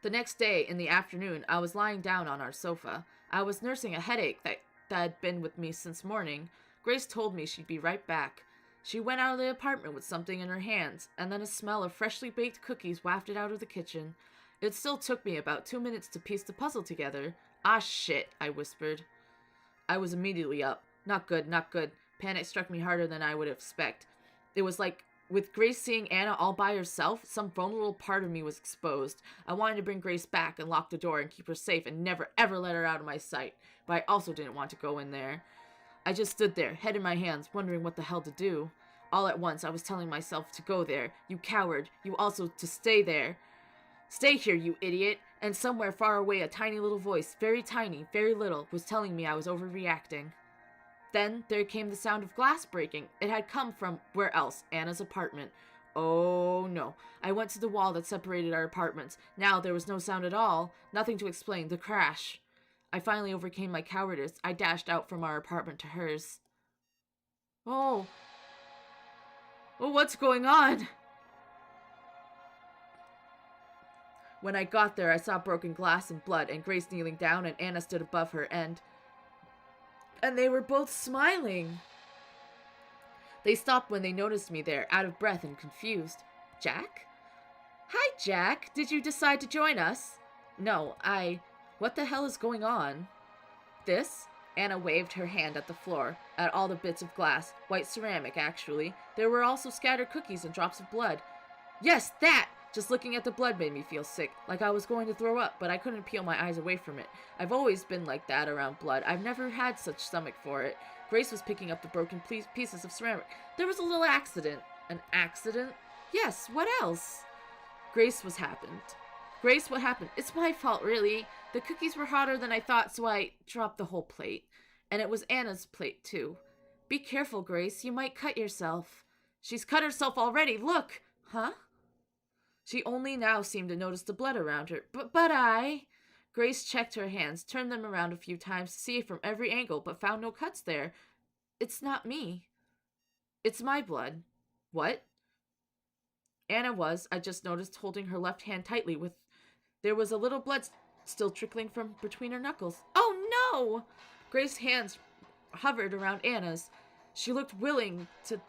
The next day, in the afternoon, I was lying down on our sofa. I was nursing a headache that had been with me since morning. Grace told me she'd be right back. She went out of the apartment with something in her hands, and then a smell of freshly baked cookies wafted out of the kitchen. It still took me about 2 minutes to piece the puzzle together. Ah, shit, I whispered. I was immediately up. Not good, not good. Panic struck me harder than I would expect. It was like, with Grace seeing Anna all by herself, some vulnerable part of me was exposed. I wanted to bring Grace back and lock the door and keep her safe and never ever let her out of my sight. But I also didn't want to go in there. I just stood there, head in my hands, wondering what the hell to do. All at once, I was telling myself to go there. You coward. You also to stay there. Stay here, you idiot. And somewhere far away, a tiny little voice, very tiny, very little, was telling me I was overreacting. Then there came the sound of glass breaking. It had come from, where else? Anna's apartment. Oh no. I went to the wall that separated our apartments. Now there was no sound at all. Nothing to explain. The crash. I finally overcame my cowardice. I dashed out from our apartment to hers. Oh, what's going on? When I got there, I saw broken glass and blood, and Grace kneeling down, and Anna stood above her, and they were both smiling. They stopped when they noticed me there, out of breath and confused. Jack? Hi, Jack. Did you decide to join us? No, What the hell is going on? This? Anna waved her hand at the floor, at all the bits of glass, white ceramic, actually. There were also scattered cookies and drops of blood. Yes, that! Just looking at the blood made me feel sick, like I was going to throw up, but I couldn't peel my eyes away from it. I've always been like that around blood. I've never had such stomach for it. Grace was picking up the broken pieces of ceramic. There was a little accident. An accident? Yes, what else? Grace, what happened? It's my fault, really. The cookies were hotter than I thought, so I dropped the whole plate. And it was Anna's plate, too. Be careful, Grace. You might cut yourself. She's cut herself already. Look! Huh? She only now seemed to notice the blood around her. But I... Grace checked her hands, turned them around a few times to see it from every angle, but found no cuts there. It's not me. It's my blood. What? Anna was, I just noticed, holding her left hand tightly with... There was a little blood still trickling from between her knuckles. Oh, no! Grace's hands hovered around Anna's. She looked willing to...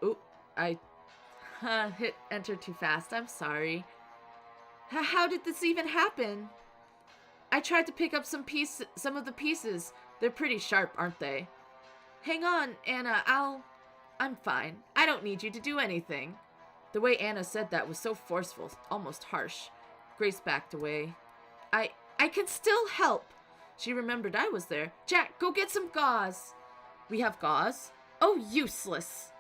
Oh, I hit enter too fast. I'm sorry. How did this even happen? I tried to pick up some of the pieces. They're pretty sharp, aren't they? Hang on, Anna. I'm fine. I don't need you to do anything. The way Anna said that was so forceful, almost harsh. Grace backed away. I can still help. She remembered I was there. Jack, go get some gauze. We have gauze? Oh, useless.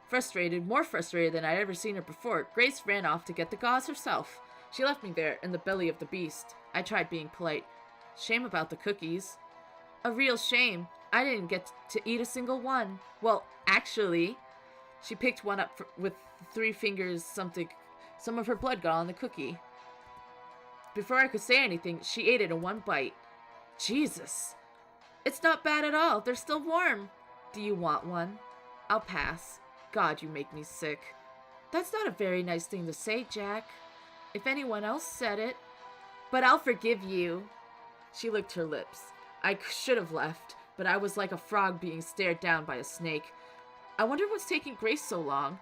Frustrated, more frustrated than I'd ever seen her before, Grace ran off to get the gauze herself. She left me there in the belly of the beast. I tried being polite. Shame about the cookies. A real shame. I didn't get to eat a single one. Well, actually, she picked one up with 3 fingers, some of her blood got on the cookie. Before I could say anything, she ate it in one bite. Jesus. It's not bad at all. They're still warm. Do you want one? I'll pass. God, you make me sick. That's not a very nice thing to say, Jack. If anyone else said it. But I'll forgive you. She licked her lips. I should have left, but I was like a frog being stared down by a snake. I wonder what's taking Grace so long.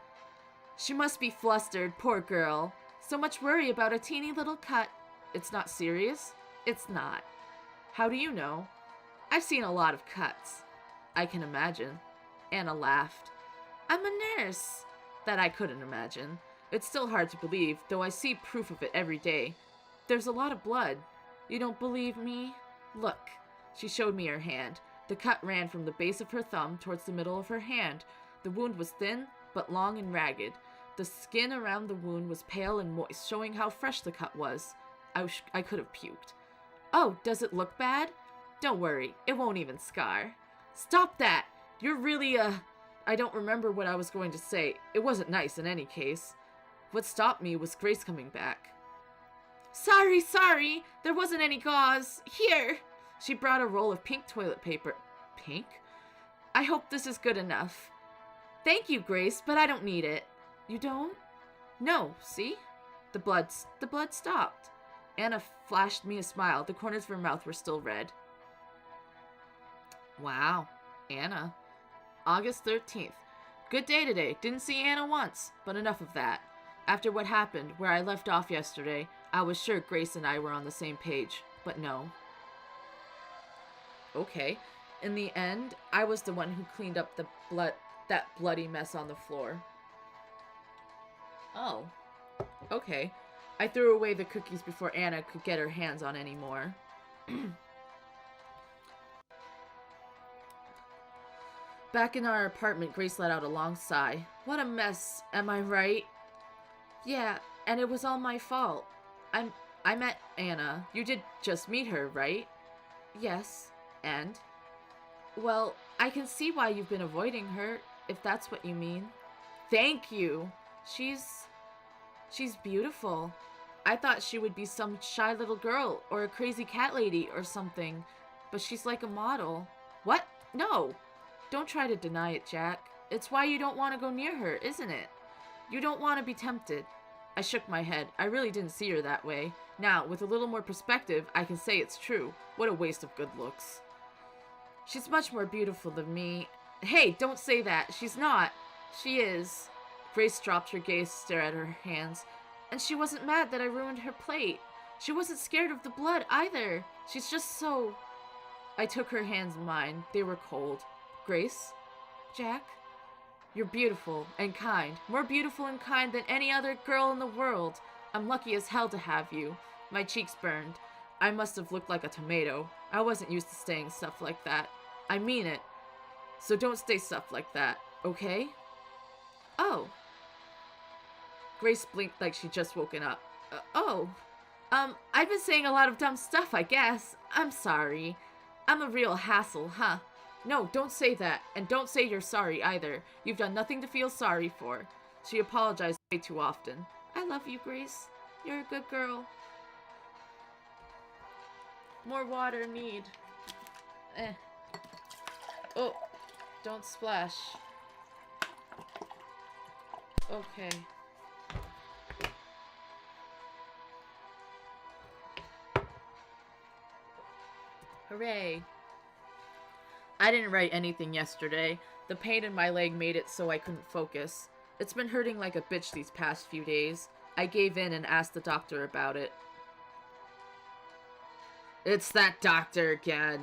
She must be flustered, poor girl. So much worry about a teeny little cut. It's not serious? It's not. How do you know? I've seen a lot of cuts. I can imagine. Anna laughed. I'm a nurse. That I couldn't imagine. It's still hard to believe, though I see proof of it every day. There's a lot of blood. You don't believe me? Look. She showed me her hand. The cut ran from the base of her thumb towards the middle of her hand. The wound was thin, but long and ragged. The skin around the wound was pale and moist, showing how fresh the cut was. I could have puked. Oh, does it look bad? Don't worry, it won't even scar. Stop that! You're really, I don't remember what I was going to say. It wasn't nice in any case. What stopped me was Grace coming back. Sorry, there wasn't any gauze. Here! She brought a roll of pink toilet paper. Pink? I hope this is good enough. Thank you, Grace, but I don't need it. You don't? No, see? The blood stopped. Anna flashed me a smile. The corners of her mouth were still red. Wow, Anna. August 13th. Good day today. Didn't see Anna once, but enough of that. After what happened, where I left off yesterday, I was sure Grace and I were on the same page, but no. Okay. In the end, I was the one who cleaned up that bloody mess on the floor. Oh. Okay. I threw away the cookies before Anna could get her hands on any more. Back in our apartment, Grace let out a long sigh. What a mess, am I right? Yeah, and it was all my fault. I met Anna. You did just meet her, right? Yes, and? Well, I can see why you've been avoiding her, if that's what you mean. Thank you! She's beautiful. I thought she would be some shy little girl, or a crazy cat lady, or something. But she's like a model. What? No! Don't try to deny it, Jack. It's why you don't want to go near her, isn't it? You don't want to be tempted. I shook my head. I really didn't see her that way. Now, with a little more perspective, I can say it's true. What a waste of good looks. She's much more beautiful than me. Hey, don't say that. She's not. She is. Grace dropped her gaze to stare at her hands. And she wasn't mad that I ruined her plate. She wasn't scared of the blood either. She's just so... I took her hands in mine. They were cold. Grace? Jack? You're beautiful and kind. More beautiful and kind than any other girl in the world. I'm lucky as hell to have you. My cheeks burned. I must have looked like a tomato. I wasn't used to saying stuff like that. I mean it. So don't say stuff like that, okay? Oh. Grace blinked like she'd just woken up. I've been saying a lot of dumb stuff, I guess. I'm sorry. I'm a real hassle, huh? No, don't say that, and don't say you're sorry either. You've done nothing to feel sorry for. She apologized way too often. I love you, Grace. You're a good girl. More water need. Oh, don't splash. Okay. Hooray. I didn't write anything yesterday. The pain in my leg made it so I couldn't focus. It's been hurting like a bitch these past few days. I gave in and asked the doctor about it. It's that doctor again.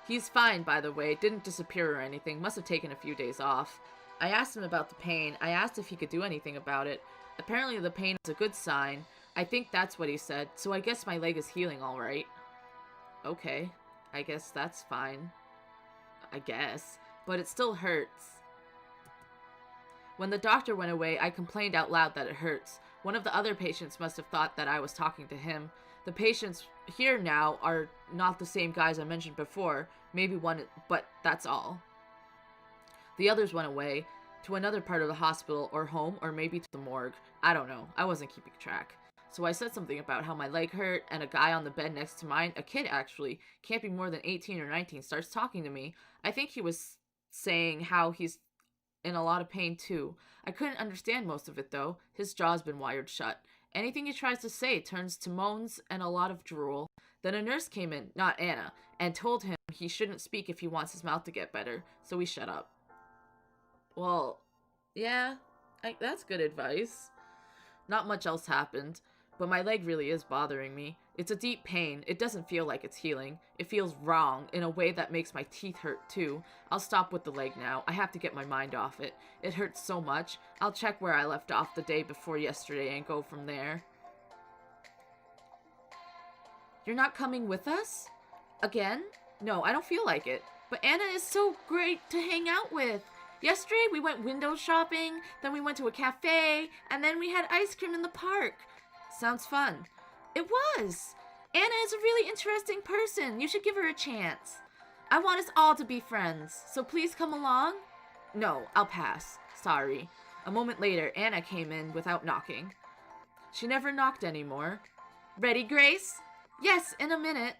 He's fine, by the way. Didn't disappear or anything. Must have taken a few days off. I asked him about the pain. I asked if he could do anything about it. Apparently the pain is a good sign. I think that's what he said, so I guess my leg is healing all right. Okay. I guess that's fine. I guess. But it still hurts. When the doctor went away, I complained out loud that it hurts. One of the other patients must have thought that I was talking to him. The patients here now are not the same guys I mentioned before. Maybe one, but that's all. The others went away to another part of the hospital or home or maybe to the morgue. I don't know. I wasn't keeping track. So I said something about how my leg hurt, and a guy on the bed next to mine, a kid actually, can't be more than 18 or 19, starts talking to me. I think he was saying how he's in a lot of pain too. I couldn't understand most of it though. His jaw's been wired shut. Anything he tries to say turns to moans and a lot of drool. Then a nurse came in, not Anna, and told him he shouldn't speak if he wants his mouth to get better, so he shut up. Well, yeah, that's good advice. Not much else happened, but my leg really is bothering me. It's a deep pain. It doesn't feel like it's healing. It feels wrong in a way that makes my teeth hurt too. I'll stop with the leg now. I have to get my mind off it. It hurts so much. I'll check where I left off the day before yesterday and go from there. You're not coming with us? Again? No, I don't feel like it. But Anna is so great to hang out with. Yesterday we went window shopping, then we went to a cafe, and then we had ice cream in the park. Sounds fun. It was. Anna is a really interesting person. You should give her a chance. I want us all to be friends, so please come along. No, I'll pass. Sorry. A moment later, Anna came in without knocking. She never knocked anymore. Ready, Grace? Yes, in a minute.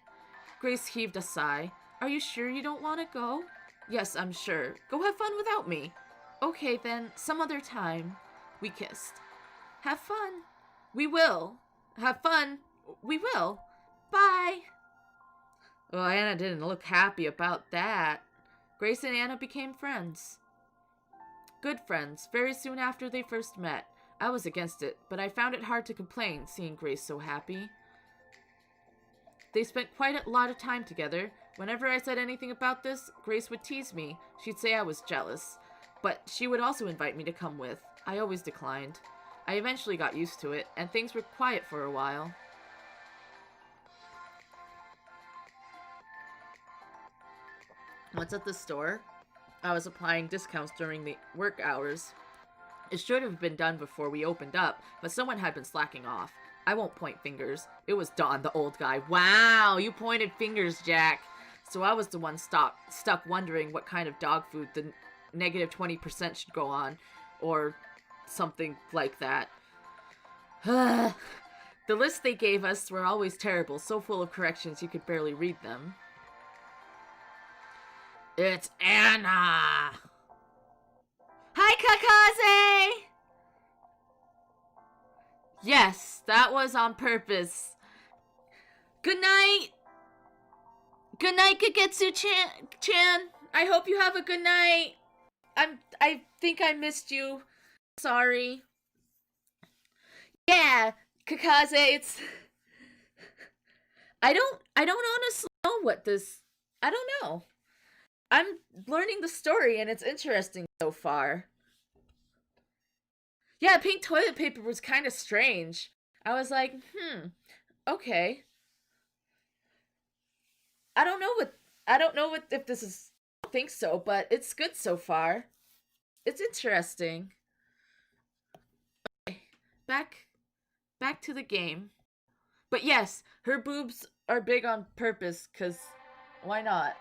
Grace heaved a sigh. Are you sure you don't want to go? Yes, I'm sure. Go have fun without me. Okay, then, some other time. We kissed. Have fun. We will. Have fun. We will. Bye. Well, Anna didn't look happy about that. Grace and Anna became friends. Good friends, very soon after they first met. I was against it, but I found it hard to complain, seeing Grace so happy. They spent quite a lot of time together. Whenever I said anything about this, Grace would tease me. She'd say I was jealous. But she would also invite me to come with. I always declined. I eventually got used to it, and things were quiet for a while. Once at the store, I was applying discounts during the work hours. It should have been done before we opened up, but someone had been slacking off. I won't point fingers. It was Don, the old guy. Wow, you pointed fingers, Jack. So I was the one stuck wondering what kind of dog food the negative 20% should go on, or something like that. The lists they gave us were always terrible, so full of corrections you could barely read them. It's Anna! Hi, Kakaze! Yes, that was on purpose. Good night! Good night, Kagetsu-chan! I hope you have a good night! I think I missed you. Sorry. Yeah, Kakaze, it's... I don't honestly know what this... I don't know. I'm learning the story and it's interesting so far. Yeah, pink toilet paper was kind of strange. I was like, okay. I don't know what if this is, I think so, but it's good so far. It's interesting. Okay, back to the game. But yes, her boobs are big on purpose, cause why not?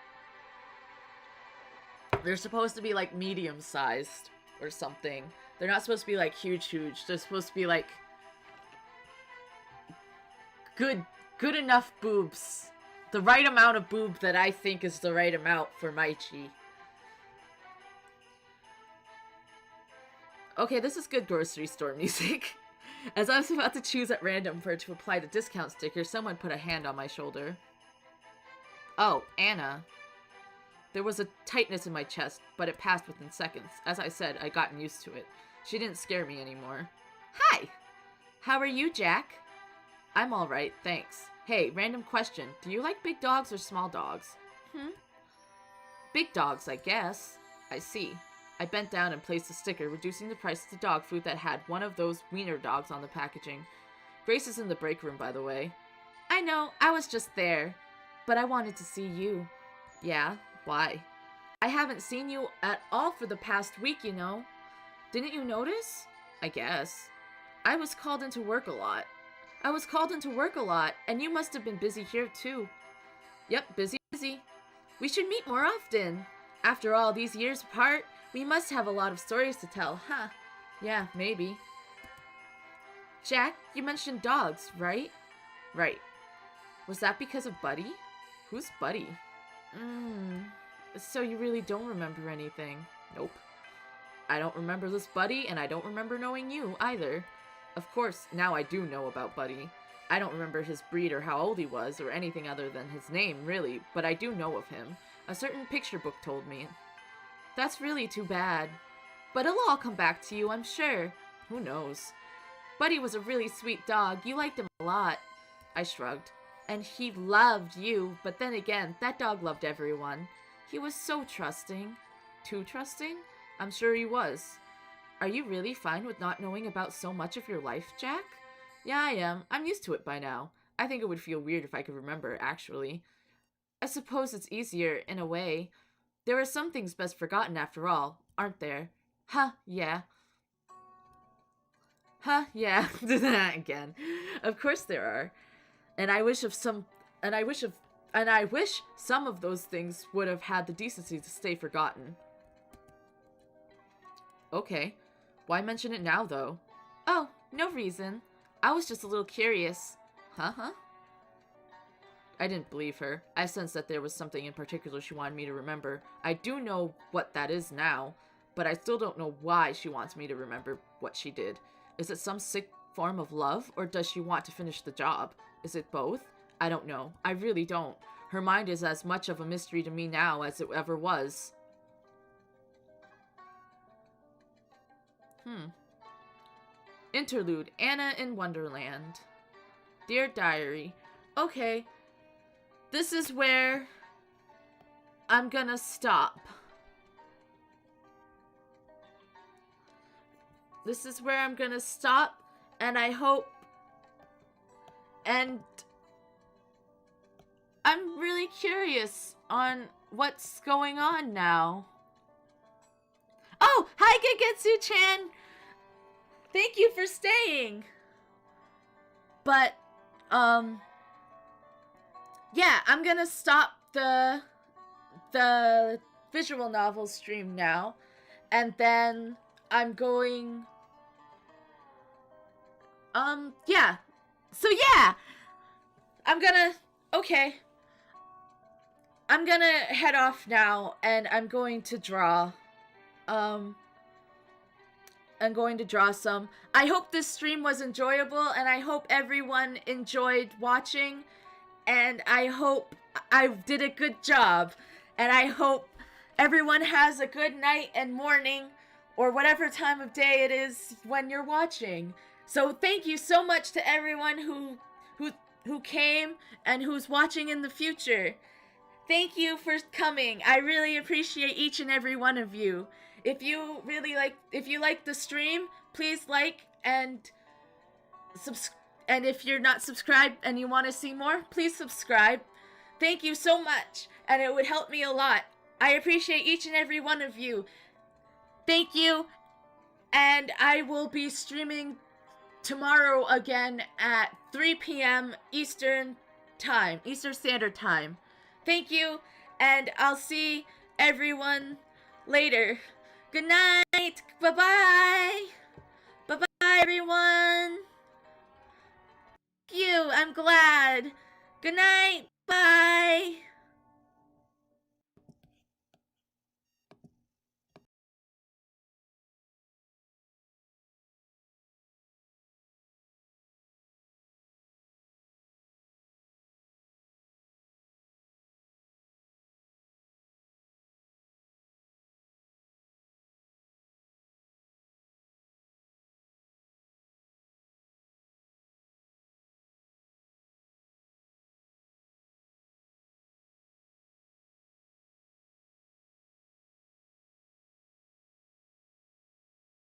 They're supposed to be like medium-sized or something. They're not supposed to be like huge. They're supposed to be like good enough boobs. The right amount of boob that I think is the right amount for Maichi. Okay, this is good grocery store music. As I was about to choose at random to apply the discount sticker, someone put a hand on my shoulder. Oh, Anna. There was a tightness in my chest, but it passed within seconds. As I said, I'd gotten used to it. She didn't scare me anymore. Hi! How are you, Jack? I'm alright, thanks. Hey, random question. Do you like big dogs or small dogs? Big dogs, I guess. I see. I bent down and placed a sticker, reducing the price of the dog food that had one of those wiener dogs on the packaging. Grace is in the break room, by the way. I know, I was just there. But I wanted to see you. Yeah? Why? I haven't seen you at all for the past week, you know. Didn't you notice? I guess. I was called into work a lot. And you must have been busy here, too. Yep, busy. We should meet more often. After all these years apart, we must have a lot of stories to tell, huh? Yeah, maybe. Jack, you mentioned dogs, right? Right. Was that because of Buddy? Who's Buddy? So you really don't remember anything? Nope. I don't remember this Buddy, and I don't remember knowing you, either. Of course, now I do know about Buddy. I don't remember his breed or how old he was, or anything other than his name, really, but I do know of him. A certain picture book told me. That's really too bad. But it'll all come back to you, I'm sure. Who knows? Buddy was a really sweet dog. You liked him a lot. I shrugged. And he loved you, but then again, that dog loved everyone. He was so trusting. Too trusting? I'm sure he was. Are you really fine with not knowing about so much of your life, Jack? Yeah, I am. I'm used to it by now. I think it would feel weird if I could remember, actually. I suppose it's easier, in a way. There are some things best forgotten after all, aren't there? Huh, yeah. Huh, yeah. Again. Of course there are. And I wish some of those things would have had the decency to stay forgotten. Okay. Why mention it now, though? Oh, no reason. I was just a little curious. Huh? I didn't believe her. I sensed that there was something in particular she wanted me to remember. I do know what that is now, but I still don't know why she wants me to remember what she did. Is it some sick form of love, or does she want to finish the job? Is it both? I don't know. I really don't. Her mind is as much of a mystery to me now as it ever was. Interlude, Anna in Wonderland. Dear Diary. Okay. This is where I'm gonna stop. And I hope... And I'm really curious on what's going on now. Oh, hi Gegetsu-chan! Thank you for staying! But, yeah, I'm gonna stop the visual novel stream now, and then I'm going, yeah. So yeah, I'm gonna head off now, and I'm going to draw. I'm going to draw some. I hope this stream was enjoyable, and I hope everyone enjoyed watching, and I hope I did a good job, and I hope everyone has a good night and morning, or whatever time of day it is when you're watching. So thank you so much to everyone who came and who's watching in the future. Thank you for coming. I really appreciate each and every one of you. If you like the stream, please like and and if you're not subscribed and you want to see more, please subscribe. Thank you so much, and it would help me a lot. I appreciate each and every one of you. Thank you, and I will be streaming tomorrow again at 3 p.m. Eastern Standard Time. Thank you, and I'll see everyone later. Good night. Bye-bye. Bye-bye, everyone. Thank you. I'm glad. Good night. Bye.